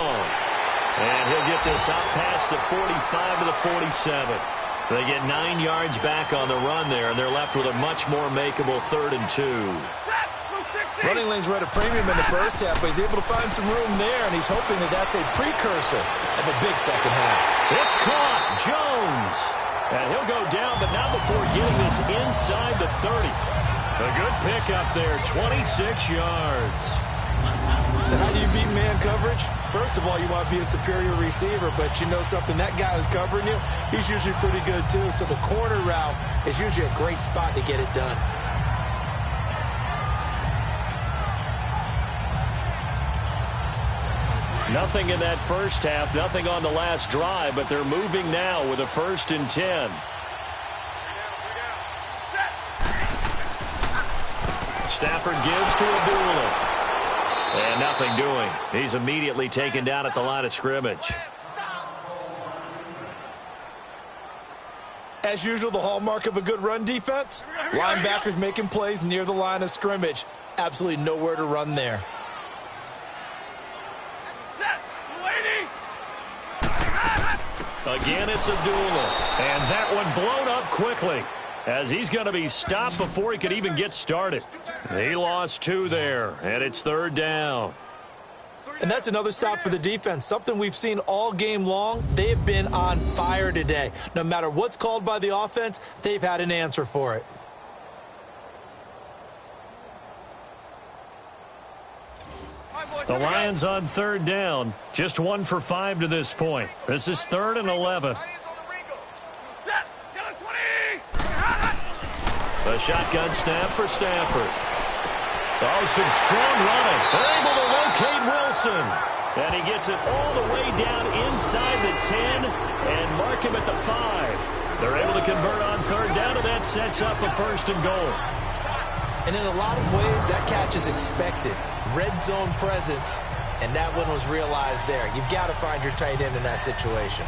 And he'll get this out past the 45 to the 47. They get 9 yards back on the run there, and they're left with a much more makeable 3rd and 2. Running lanes were at a premium in the first half, but he's able to find some room there, and he's hoping that that's a precursor of a big second half. It's caught. Jones. And he'll go down, but not before getting this inside the 30. A good pickup there, 26 yards. So how do you beat man coverage? First of all, you want to be a superior receiver, but you know something, that guy who's covering you, he's usually pretty good too. So the corner route is usually a great spot to get it done. Nothing in that first half, nothing on the last drive, but they're moving now with a 1st and 10. Stafford gives to Abdullah. And nothing doing. He's immediately taken down at the line of scrimmage. As usual, the hallmark of a good run defense, linebackers making plays near the line of scrimmage. Absolutely nowhere to run there. Again, it's Abdullah. And that one blown up quickly, as he's going to be stopped before he could even get started. He lost 2 there, and it's 3rd down. And that's another stop for the defense, something we've seen all game long. They have been on fire today. No matter what's called by the offense, they've had an answer for it. The Lions on 3rd down, just 1 for 5 to this point. This is 3rd and 11. A shotgun snap for Stafford. Oh, some strong running. They're able to locate Wilson. And he gets it all the way down inside the 10 and mark him at the 5. They're able to convert on 3rd down, and that sets up a 1st and goal. And in a lot of ways, that catch is expected. Red zone presence, and that one was realized there. You've got to find your tight end in that situation.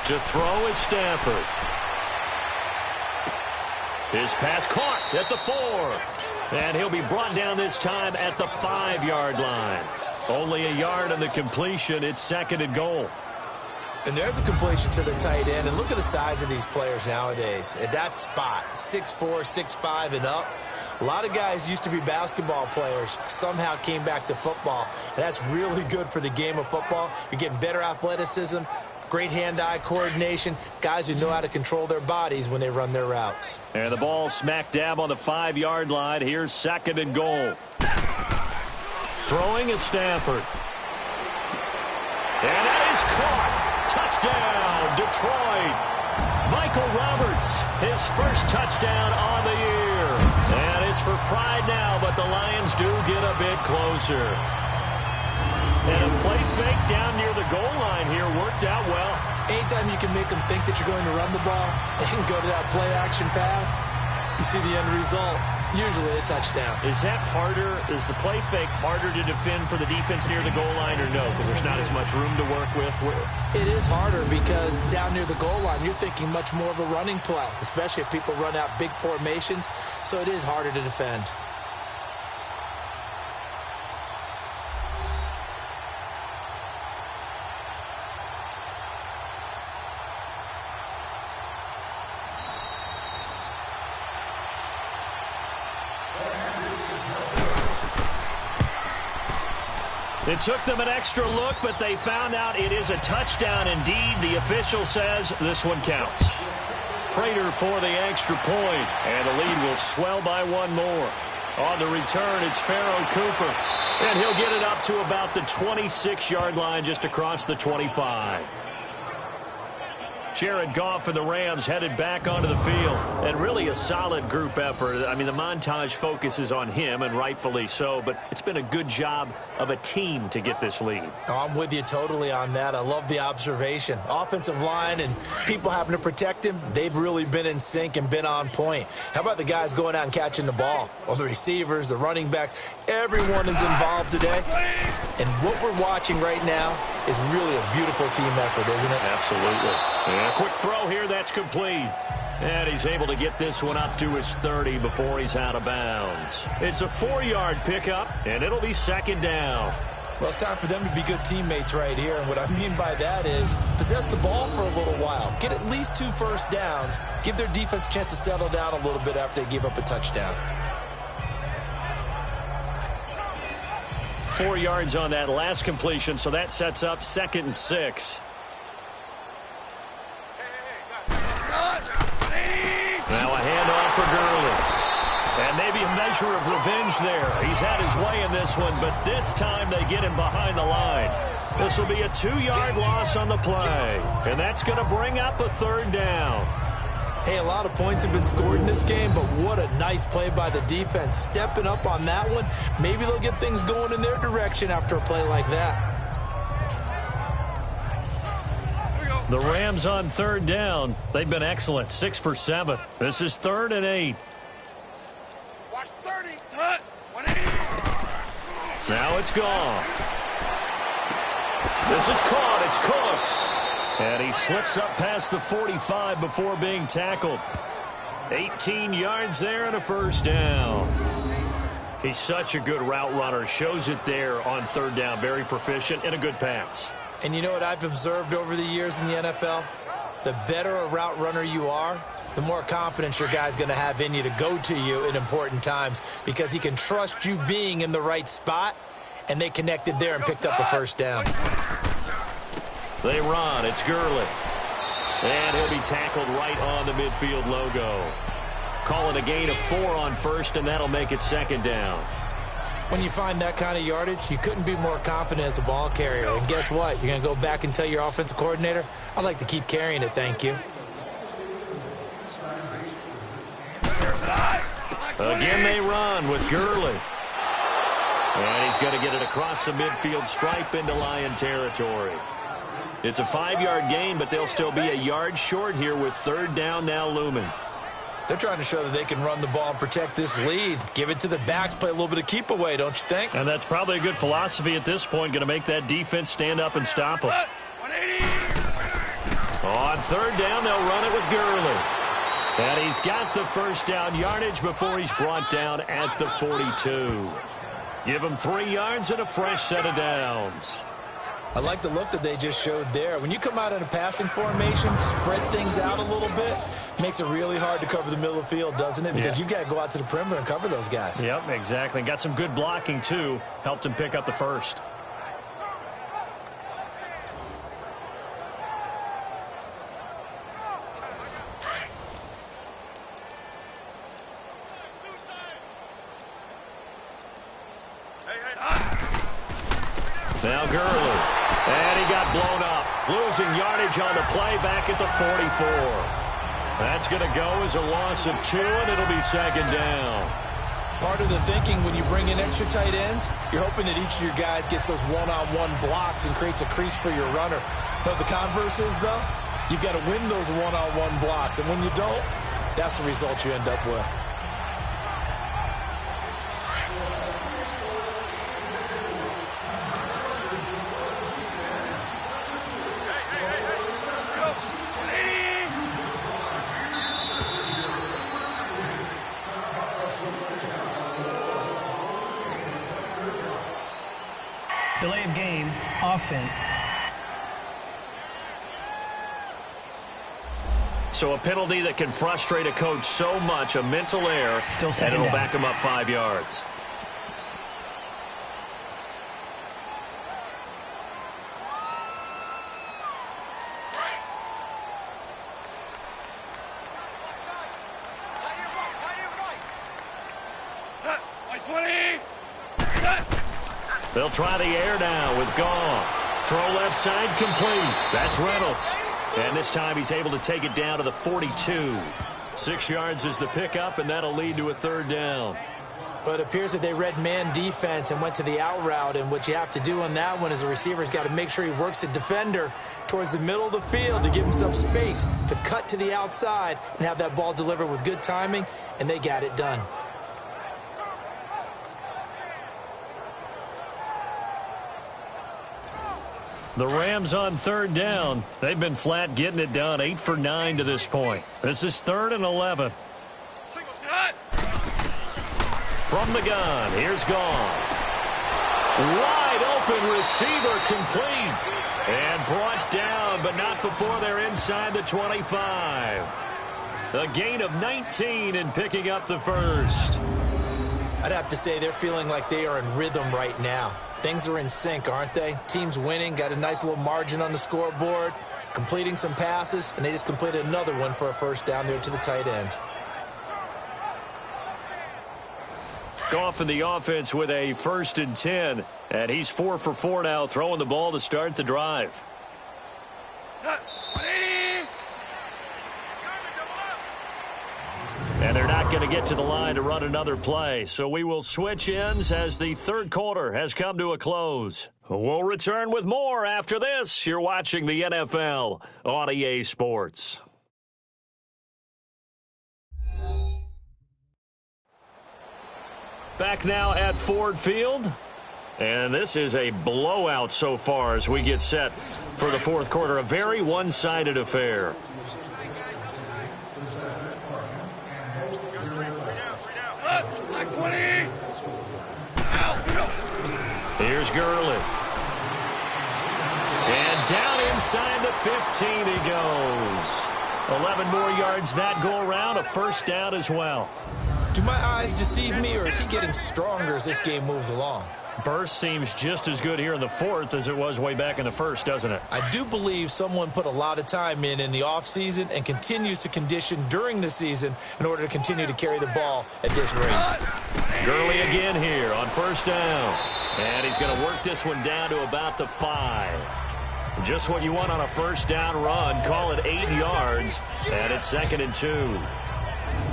To throw is Stafford. His pass caught at the 4. And he'll be brought down this time at the 5-yard line. Only a yard on the completion. It's 2nd and goal. And there's a completion to the tight end. And look at the size of these players nowadays. At that spot, 6'4", 6'5", and up. A lot of guys used to be basketball players, somehow came back to football. And that's really good for the game of football. You're getting better athleticism, great hand-eye coordination, guys who know how to control their bodies when they run their routes. And the ball smack dab on the 5-yard line. Here's 2nd and goal. Throwing is Stafford. And that is caught. Touchdown, Detroit. Michael Roberts, his first touchdown on the year. And it's for pride now, but the Lions do get a bit closer. And a play fake down near the goal line here worked out well. Anytime you can make them think that you're going to run the ball and go to that play-action pass, you see the end result, usually a touchdown. Is that harder? Is the play fake harder to defend for the defense near the goal line or no? Because there's not as much room to work with? It is harder because down near the goal line, you're thinking much more of a running play, especially if people run out big formations. So it is harder to defend. It took them an extra look, but they found out it is a touchdown indeed. The official says this one counts. Prater for the extra point, and the lead will swell by one more. On the return, it's Pharoh Cooper, and he'll get it up to about the 26-yard line just across the 25. Jared Goff and the Rams headed back onto the field, and really a solid group effort. I mean, the montage focuses on him, and rightfully so, but it's been a good job of a team to get this lead. I'm with you totally on that. I love the observation. Offensive line and people having to protect him, they've really been in sync and been on point. How about the guys going out and catching the ball? Well, the receivers, the running backs, everyone is involved today. And what we're watching right now is really a beautiful team effort, isn't it? Absolutely. And a quick throw here, that's complete. And he's able to get this one up to his 30 before he's out of bounds. It's a 4-yard pickup, and it'll be second down. Well, it's time for them to be good teammates right here. And what I mean by that is possess the ball for a little while. Get at least 2 first downs. Give their defense a chance to settle down a little bit after they give up a touchdown. 4 yards on that last completion, so that sets up 2nd and 6. Now a handoff for Gurley. And maybe a measure of revenge there. He's had his way in this one, but this time they get him behind the line. This will be a 2-yard loss on the play. And that's going to bring up a 3rd down. Hey, a lot of points have been scored in this game, but what a nice play by the defense. Stepping up on that one, maybe they'll get things going in their direction after a play like that. The Rams on 3rd down. They've been excellent, 6 for 7. This is 3rd and 8. Watch 30. Now it's gone. This is caught. It's Cooks. And he slips up past the 45 before being tackled. 18 yards there and a 1st down. He's such a good route runner. Shows it there on 3rd down. Very proficient and a good pass. And you know what I've observed over the years in the NFL? The better a route runner you are, the more confidence your guy's going to have in you to go to you in important times because he can trust you being in the right spot, and they connected there and picked up a 1st down. They run. It's Gurley. And he'll be tackled right on the midfield logo. Call it a gain of 4 on 1st, and that'll make it 2nd down. When you find that kind of yardage, you couldn't be more confident as a ball carrier. And guess what? You're going to go back and tell your offensive coordinator, I'd like to keep carrying it, thank you. Again they run with Gurley. And he's going to get it across the midfield stripe into Lion territory. It's a 5-yard gain, but they'll still be a yard short here with 3rd down now looming. They're trying to show that they can run the ball and protect this lead. Give it to the backs, play a little bit of keep away, don't you think? And that's probably a good philosophy at this point, going to make that defense stand up and stop them. On 3rd down, they'll run it with Gurley. And he's got the 1st down yardage before he's brought down at the 42. Give him 3 yards and a fresh set of downs. I like the look that they just showed there. When you come out in a passing formation, spread things out a little bit, makes it really hard to cover the middle of the field, doesn't it? Because you've got to go out to the perimeter and cover those guys. Yep, exactly. Got some good blocking, too. Helped him pick up the 1st. Now Gurley. And he got blown up, losing yardage on the play back at the 44. That's going to go as a loss of 2, and it'll be second down. Part of the thinking when you bring in extra tight ends, you're hoping that each of your guys gets those one-on-one blocks and creates a crease for your runner. But the converse is, though, you've got to win those one-on-one blocks. And when you don't, that's the result you end up with. Delay of game, offense. So a penalty that can frustrate a coach so much, a mental error, Still and second it'll down. back him up 5 yards. They'll try the air now with Goff. Throw left side complete. That's Reynolds. And this time he's able to take it down to the 42. 6 yards is the pickup, and that'll lead to a third down. But it appears that they read man defense and went to the out route. And what you have to do on that one is the receiver's got to make sure he works the defender towards the middle of the field to give himself space to cut to the outside and have that ball delivered with good timing, and they got it done. The Rams on third down. They've been flat getting it done, 8 for 9 to this point. This is 3rd and 11. From the gun, here's Goff. Wide open receiver complete. And brought down, but not before they're inside the 25. A gain of 19 and picking up the first. I'd have to say they're feeling like they are in rhythm right now. Things are in sync, aren't they? Team's winning, got a nice little margin on the scoreboard, completing some passes, and they just completed another one for a first down there to the tight end. Goff in the offense with a 1st and 10, and he's 4 for 4 now, throwing the ball to start the drive. And they're not going to get to the line to run another play, so we will switch ends as the third quarter has come to a close. We'll return with more after this. You're watching the NFL on EA Sports. Back now at Ford Field. And this is a blowout so far as we get set for the fourth quarter. A very one-sided affair. Here's Gurley. And down inside the 15 he goes. 11 more yards that go around, a first down as well. Do my eyes deceive me, or is he getting stronger as this game moves along? Burst seems just as good here in the fourth as it was way back in the first, doesn't it? I do believe someone put a lot of time in the offseason and continues to condition during the season in order to continue to carry the ball at this rate. Gurley again here on first down. And he's going to work this one down to about the 5. Just what you want on a first down run. Call it 8 yards. And it's 2nd and 2.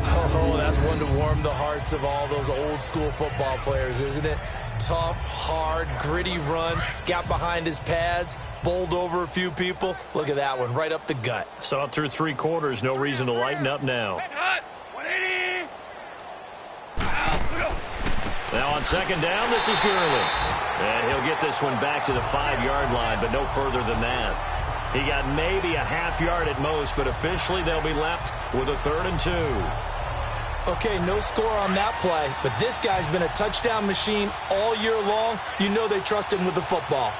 Oh, that's one to warm the hearts of all those old school football players, isn't it? Tough, hard, gritty run. Got behind his pads, bowled over a few people. Look at that one, right up the gut. So up through 3 quarters, no reason to lighten up now. Now on second down, this is Gurley. And he'll get this one back to the 5-yard line, but no further than that. He got maybe a half yard at most, but officially they'll be left with a 3rd and 2. Okay, no score on that play, but this guy's been a touchdown machine all year long. You know they trust him with the football.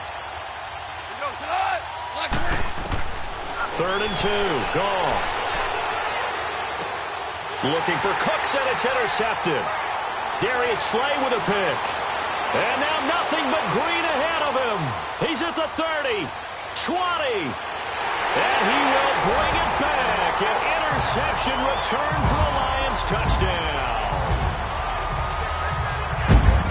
3rd and 2, Goff. Looking for Cooks, and it's intercepted. Darius Slay with a pick. And now nothing but green ahead of him. He's at the 30, 20. And he will bring it back. An interception return for a Lions touchdown.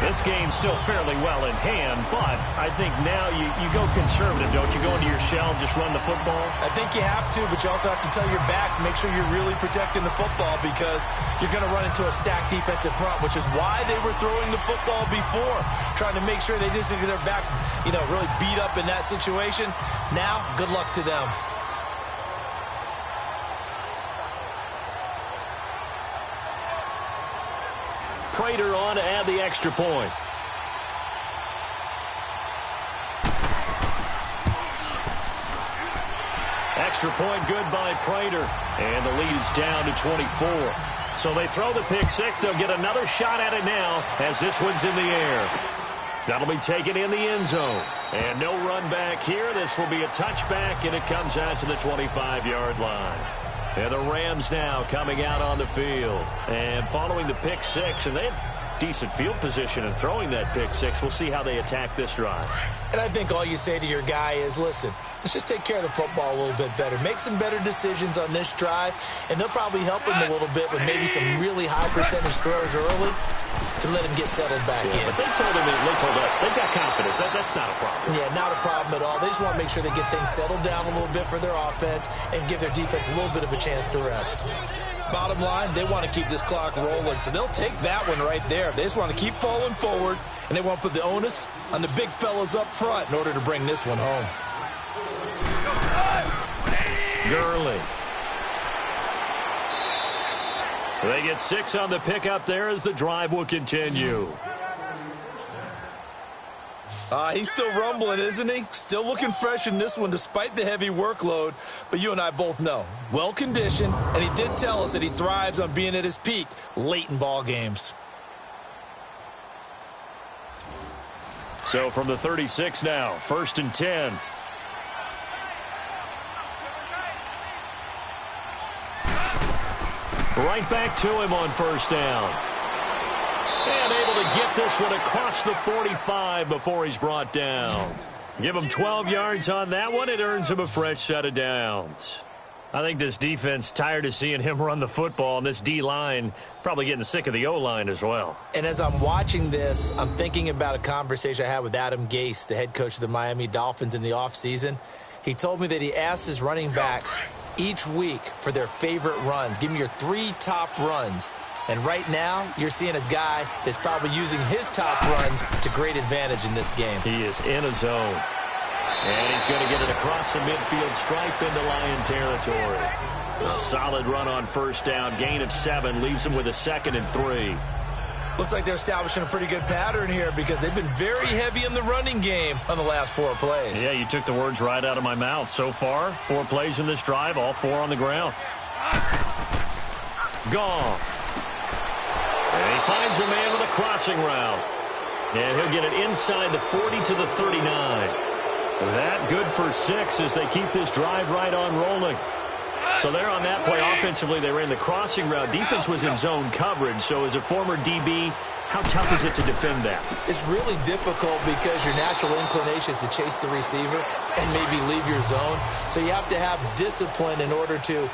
This game still fairly well in hand, but I think now you go conservative, don't you? Go into your shell and just run the football? I think you have to, but you also have to tell your backs, make sure you're really protecting the football because you're going to run into a stacked defensive front, which is why they were throwing the football before, trying to make sure they just get their backs, really beat up in that situation. Now, good luck to them. Prater on to add the extra point. Extra point good by Prater. And the lead is down to 24. So they throw the pick six. They'll get another shot at it now as this one's in the air. That'll be taken in the end zone. And no run back here. This will be a touchback, and it comes out to the 25-yard line. And the Rams now coming out on the field. And following the pick six, and they have decent field position in throwing that pick six. We'll see how they attack this drive. And I think all you say to your guy is, listen, let's just take care of the football a little bit better. Make some better decisions on this drive, and they'll probably help him a little bit with maybe some really high percentage throws early to let him get settled back in. But they told us they've got confidence. That's not a problem. Yeah, not a problem at all. They just want to make sure they get things settled down a little bit for their offense and give their defense a little bit of a chance to rest. Bottom line, they want to keep this clock rolling, so they'll take that one right there. They just want to keep falling forward, and they want to put the onus on the big fellas up front in order to bring this one home. Gurley. They get 6 on the pickup there as the drive will continue. He's still rumbling, isn't he? Still looking fresh in this one despite the heavy workload. But you and I both know, well-conditioned, and he did tell us that he thrives on being at his peak late in ball games. So from the 36 now, 1st and 10. Right back to him on 1st down. And able to get this one across the 45 before he's brought down. Give him 12 yards on that one. It earns him a fresh set of downs. I think this defense tired of seeing him run the football, and this D-line probably getting sick of the O-line as well. And as I'm watching this, I'm thinking about a conversation I had with Adam Gase, the head coach of the Miami Dolphins in the offseason. He told me that he asked his running backs each week for their favorite runs. Give me your 3 top runs. And right now, you're seeing a guy that's probably using his top runs to great advantage in this game. He is in a zone. And he's going to get it across the midfield stripe into Lion territory. A solid run on 1st down. Gain of 7 leaves him with a 2nd and 3. Looks like they're establishing a pretty good pattern here because they've been very heavy in the running game on the last 4 plays. Yeah, you took the words right out of my mouth. So far, 4 plays in this drive, all 4 on the ground. Goff. And he finds a man with a crossing route. And he'll get it inside the 40 to the 39. That good for 6 as they keep this drive right on rolling. So there on that play, offensively, they ran the crossing route. Defense was in zone coverage. So as a former DB, how tough is it to defend that? It's really difficult because your natural inclination is to chase the receiver and maybe leave your zone. So you have to have discipline in order to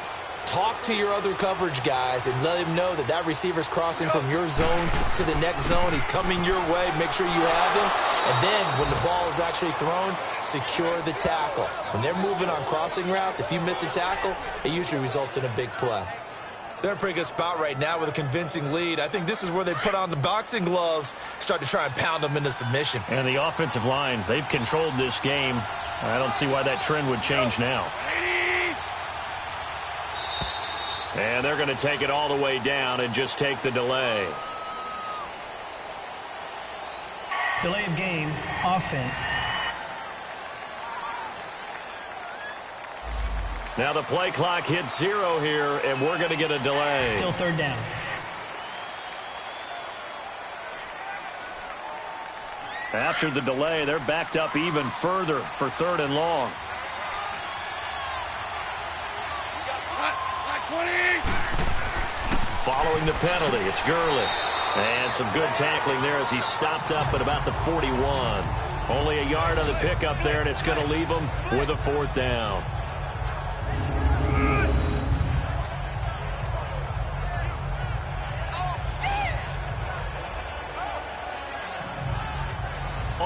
talk to your other coverage guys and let him know that that receiver's crossing from your zone to the next zone. He's coming your way. Make sure you have him. And then when the ball is actually thrown, secure the tackle. When they're moving on crossing routes, if you miss a tackle, it usually results in a big play. They're in a pretty good spot right now with a convincing lead. I think this is where they put on the boxing gloves, start to try and pound them into submission. And the offensive line, they've controlled this game. I don't see why that trend would change now. And they're going to take it all the way down and just take the delay. Delay of game, offense. Now the play clock hits 0 here, and we're going to get a delay. Still 3rd down. After the delay, they're backed up even further for 3rd and long. Following the penalty, it's Gurley. And some good tackling there as he stopped up at about the 41. Only a yard on the pickup there, and it's going to leave him with a 4th down.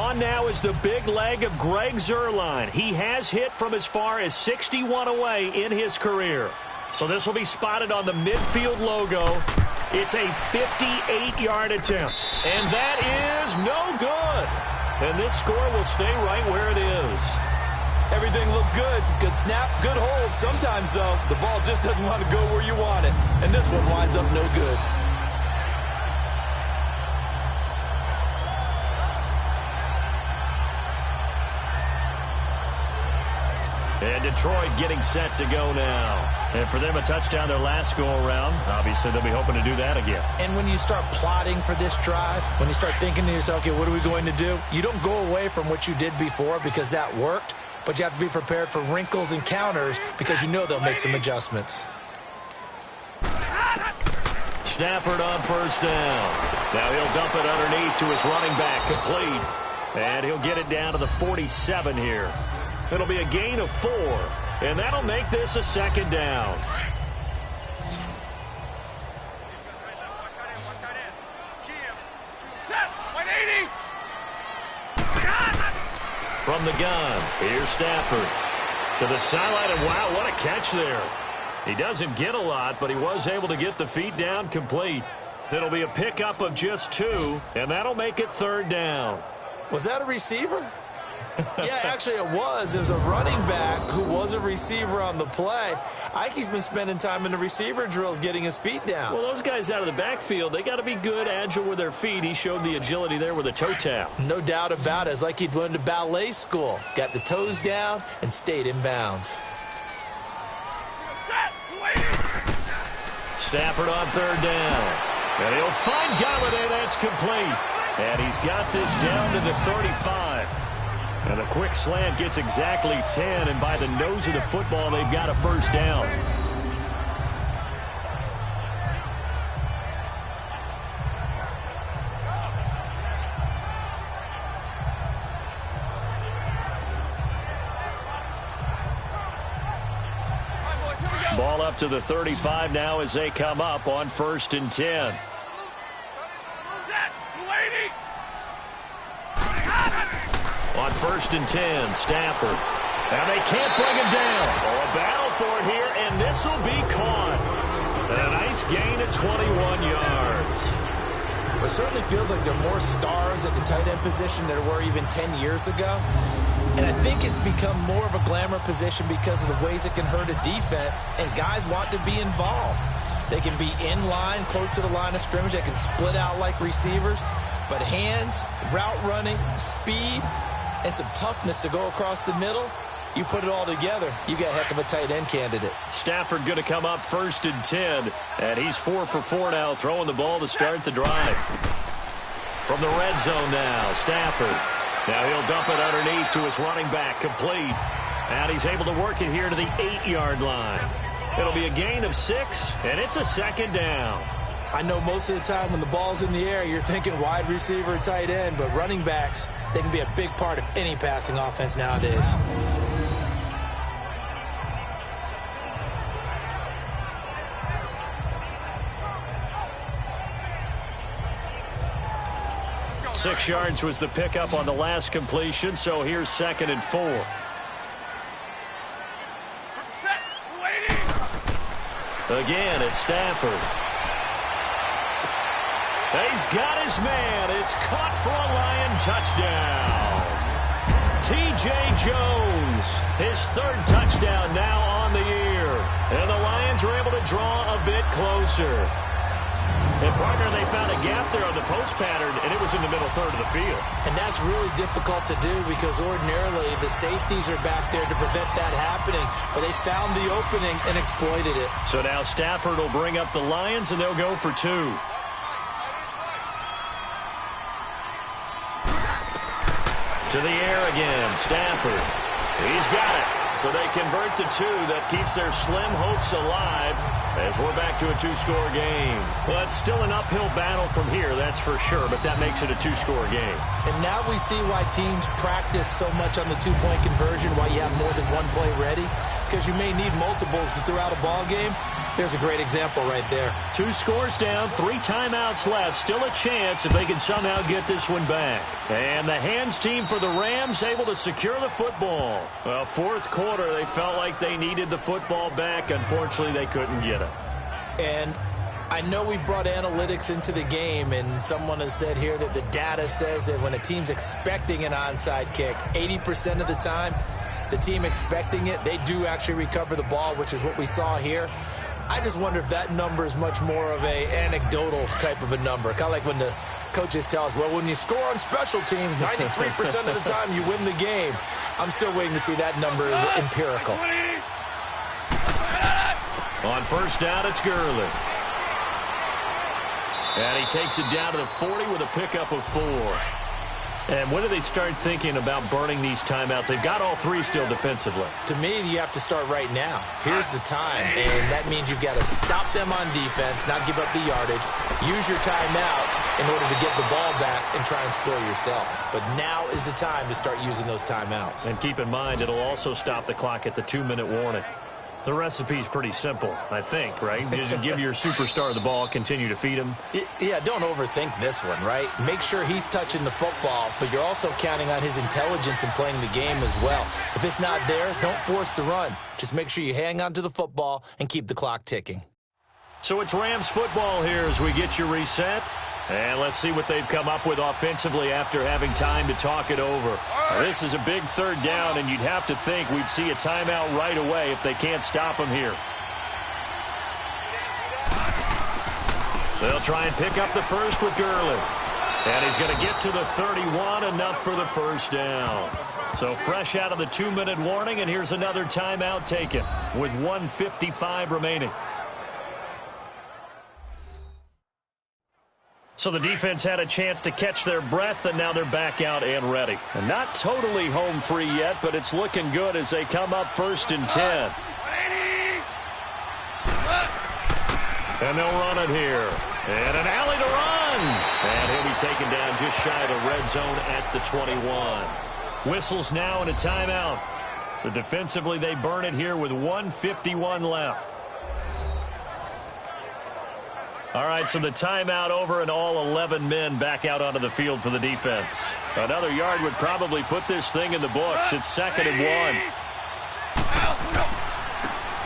On now is the big leg of Greg Zuerlein. He has hit from as far as 61 away in his career. So this will be spotted on the midfield logo. It's a 58-yard attempt. And that is no good. And this score will stay right where it is. Everything looked good. Good snap, good hold. Sometimes, though, the ball just doesn't want to go where you want it. And this one winds up no good. And Detroit getting set to go now. And for them, a touchdown their last go-around. Obviously, they'll be hoping to do that again. And when you start plotting for this drive, when you start thinking to yourself, okay, what are we going to do? You don't go away from what you did before because that worked, but you have to be prepared for wrinkles and counters because you know they'll make some adjustments. Stafford on first down. Now he'll dump it underneath to his running back, complete. And he'll get it down to the 47 here. It'll be a gain of 4, and that'll make this a second down. From the gun, here's Stafford. To the sideline, and wow, what a catch there. He doesn't get a lot, but he was able to get the feet down complete. It'll be a pickup of just 2, and that'll make it third down. Was that a receiver? Yeah, actually it was. It was a running back who was a receiver on the play. Ike's been spending time in the receiver drills getting his feet down. Well, those guys out of the backfield, they got to be good, agile with their feet. He showed the agility there with a toe tap. No doubt about it. It's like he'd went to ballet school. Got the toes down and stayed in bounds. Stafford on third down. And he'll find Galladay. That's complete. And he's got this down to the 35. And a quick slant gets exactly 10, and by the nose of the football, they've got a first down. Ball up to the 35 now as they come up on 1st and 10. On 1st and 10, Stafford. And they can't bring him down. Oh, a battle for it here, and this will be caught. And a nice gain of 21 yards. It certainly feels like there are more stars at the tight end position than there were even 10 years ago. And I think it's become more of a glamour position because of the ways it can hurt a defense, and guys want to be involved. They can be in line, close to the line of scrimmage. They can split out like receivers. But hands, route running, speed, and some toughness to go across the middle, you put it all together, you got a heck of a tight end candidate. Stafford going to come up 1st and 10, and he's 4 for 4 now, throwing the ball to start the drive. From the red zone now, Stafford. Now he'll dump it underneath to his running back, complete. And he's able to work it here to the 8-yard line. It'll be a gain of 6, and it's a second down. I know most of the time when the ball's in the air, you're thinking wide receiver, tight end, but running backs, they can be a big part of any passing offense nowadays. Let's go. 6 yards was the pickup on the last completion, so here's 2nd and 4. Again, it's Stafford. He's got his man. It's caught for a Lion touchdown. T.J. Jones, his 3rd touchdown now on the year. And the Lions are able to draw a bit closer. And, partner, they found a gap there on the post pattern, and it was in the middle third of the field. And that's really difficult to do because ordinarily the safeties are back there to prevent that happening. But they found the opening and exploited it. So now Stafford will bring up the Lions, and they'll go for 2. To the air again, Stafford. He's got it. So they convert the 2. That keeps their slim hopes alive as we're back to a 2-score game. Well, it's still an uphill battle from here, that's for sure, but that makes it a 2-score game. And now we see why teams practice so much on the 2-point conversion, why you have more than one play ready, because you may need multiples throughout a ball game. There's a great example right there. 2 scores down, 3 timeouts left. Still a chance if they can somehow get this one back. And the hands team for the Rams able to secure the football. Well, fourth quarter, they felt like they needed the football back. Unfortunately, they couldn't get it. And I know we brought analytics into the game, and someone has said here that the data says that when a team's expecting an onside kick, 80% of the time, the team expecting it, they do actually recover the ball, which is what we saw here. I just wonder if that number is much more of a anecdotal type of a number. Kind of like when the coaches tell us, well, when you score on special teams, 93% of the time you win the game. I'm still waiting to see that number is empirical. On first down, it's Gurley. And he takes it down to the 40 with a pickup of 4. And when do they start thinking about burning these timeouts? They've got all 3 still defensively. To me, you have to start right now. Here's the time, and that means you've got to stop them on defense, not give up the yardage, use your timeouts in order to get the ball back and try and score yourself. But now is the time to start using those timeouts. And keep in mind, it'll also stop the clock at the 2-minute warning. The recipe's pretty simple, I think, right? Just give your superstar the ball, continue to feed him. Yeah, don't overthink this one, right? Make sure he's touching the football, but you're also counting on his intelligence in playing the game as well. If it's not there, don't force the run. Just make sure you hang on to the football and keep the clock ticking. So it's Rams football here as we get you reset. And let's see what they've come up with offensively after having time to talk it over. This is a big third down, and you'd have to think we'd see a timeout right away if they can't stop them here. They'll try and pick up the first with Gurley. And he's going to get to the 31, enough for the first down. So fresh out of the 2-minute warning, and here's another timeout taken with 1:55 remaining. So the defense had a chance to catch their breath, and now they're back out and ready. And not totally home free yet, but it's looking good as they come up 1st and 10. And they'll run it here. And an alley to run. And he'll be taken down just shy of the red zone at the 21. Whistles now and a timeout. So defensively, they burn it here with 1:51 left. All right, so the timeout over and all 11 men back out onto the field for the defense. Another yard would probably put this thing in the books. It's 2nd and 1.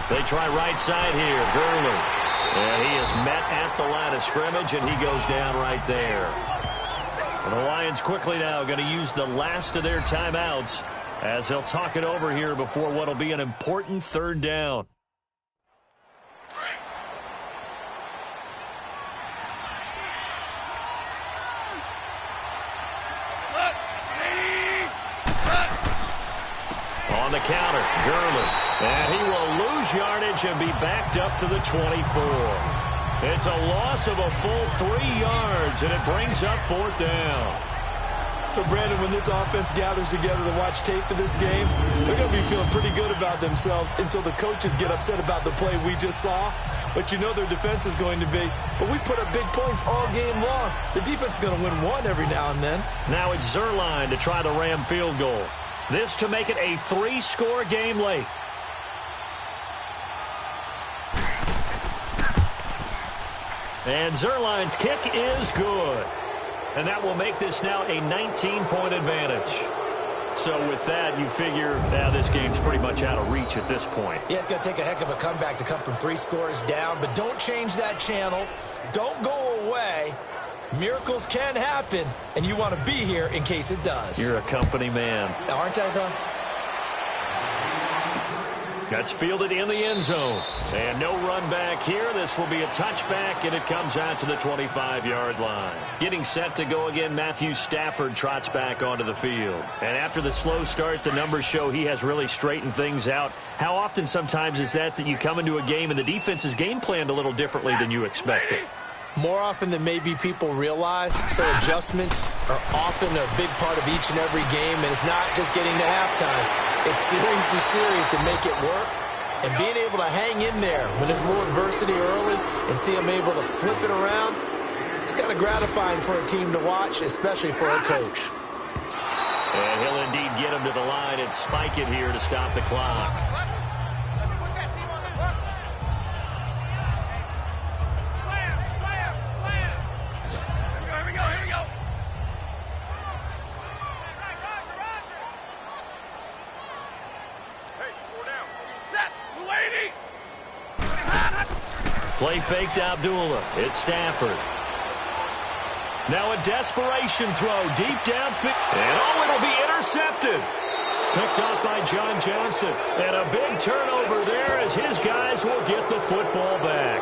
They try right side here, Gurley. And he is met at the line of scrimmage, and he goes down right there. And the Lions quickly now going to use the last of their timeouts as they'll talk it over here before what will be an important 3rd down. On the counter, Gurley. And he will lose yardage and be backed up to the 24. It's a loss of a full 3 yards, and it brings up 4th down. So, Brandon, when this offense gathers together to watch tape for this game, they're going to be feeling pretty good about themselves until the coaches get upset about the play we just saw. But you know their defense is going to be. But we put up big points all game long. The defense is going to win one every now and then. Now it's Zuerlein to try the Ram field goal. This to make it a 3-score game late. And Zuerlein's kick is good. And that will make this now a 19-point advantage. So with that, you figure now this game's pretty much out of reach at this point. Yeah, it's going to take a heck of a comeback to come from 3 scores down. But don't change that channel. Don't go away. Miracles can happen, and you want to be here in case it does. You're a company man. Aren't I, though? That's fielded in the end zone. And no run back here. This will be a touchback, and it comes out to the 25-yard line. Getting set to go again, Matthew Stafford trots back onto the field. And after the slow start, the numbers show he has really straightened things out. How often sometimes is that you come into a game and the defense is game planned a little differently than you expected? More often than maybe people realize, so adjustments are often a big part of each and every game, and it's not just getting to halftime. It's series to series to make it work, and being able to hang in there when there's a little adversity early and see them able to flip it around, it's kind of gratifying for a team to watch, especially for a coach. And he'll indeed get him to the line and spike it here to stop the clock. Play fake to Abdullah. It's Stafford. Now a desperation throw deep downfield. And it'll be intercepted. Picked off by John Johnson. And a big turnover there as his guys will get the football back.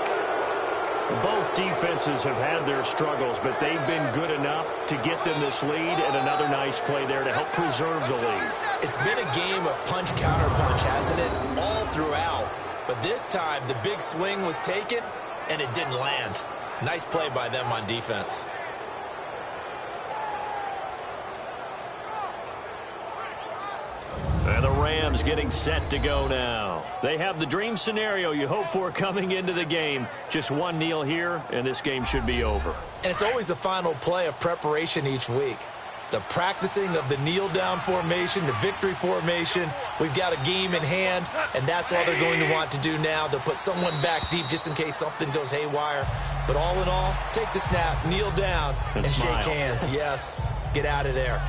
Both defenses have had their struggles, but they've been good enough to get them this lead, and another nice play there to help preserve the lead. It's been a game of punch-counter-punch, hasn't it? All throughout. But this time, the big swing was taken, and it didn't land. Nice play by them on defense. And the Rams getting set to go now. They have the dream scenario you hope for coming into the game. Just one kneel here, and this game should be over. And it's always the final play of preparation each week. The practicing of the kneel-down formation, the victory formation. We've got a game in hand, and that's all they're going to want to do now. They'll put someone back deep just in case something goes haywire. But all in all, take the snap, kneel down, and shake hands. Yes, get out of there.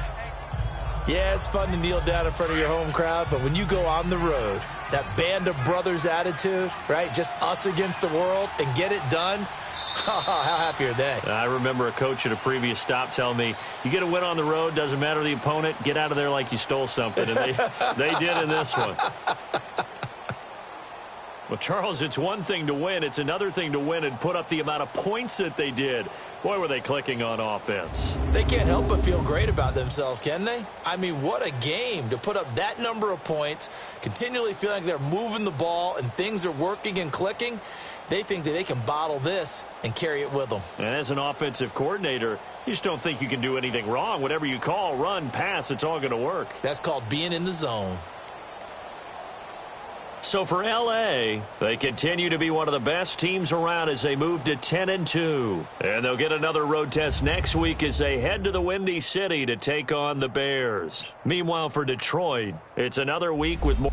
Yeah, it's fun to kneel down in front of your home crowd, but when you go on the road, that band of brothers attitude, right, just us against the world, and get it done, how happy are they? I remember a coach at a previous stop telling me, you get a win on the road, doesn't matter the opponent, get out of there like you stole something, and they did in this one. Well, Charles, it's one thing to win. It's another thing to win and put up the amount of points that they did. Boy, were they clicking on offense. They can't help but feel great about themselves, can they? I mean, what a game to put up that number of points, continually feeling like they're moving the ball and things are working and clicking. They think that they can bottle this and carry it with them. And as an offensive coordinator, you just don't think you can do anything wrong. Whatever you call, run, pass, it's all going to work. That's called being in the zone. So for L.A., they continue to be one of the best teams around as they move to 10-2. And they'll get another road test next week as they head to the Windy City to take on the Bears. Meanwhile, for Detroit, it's another week with more...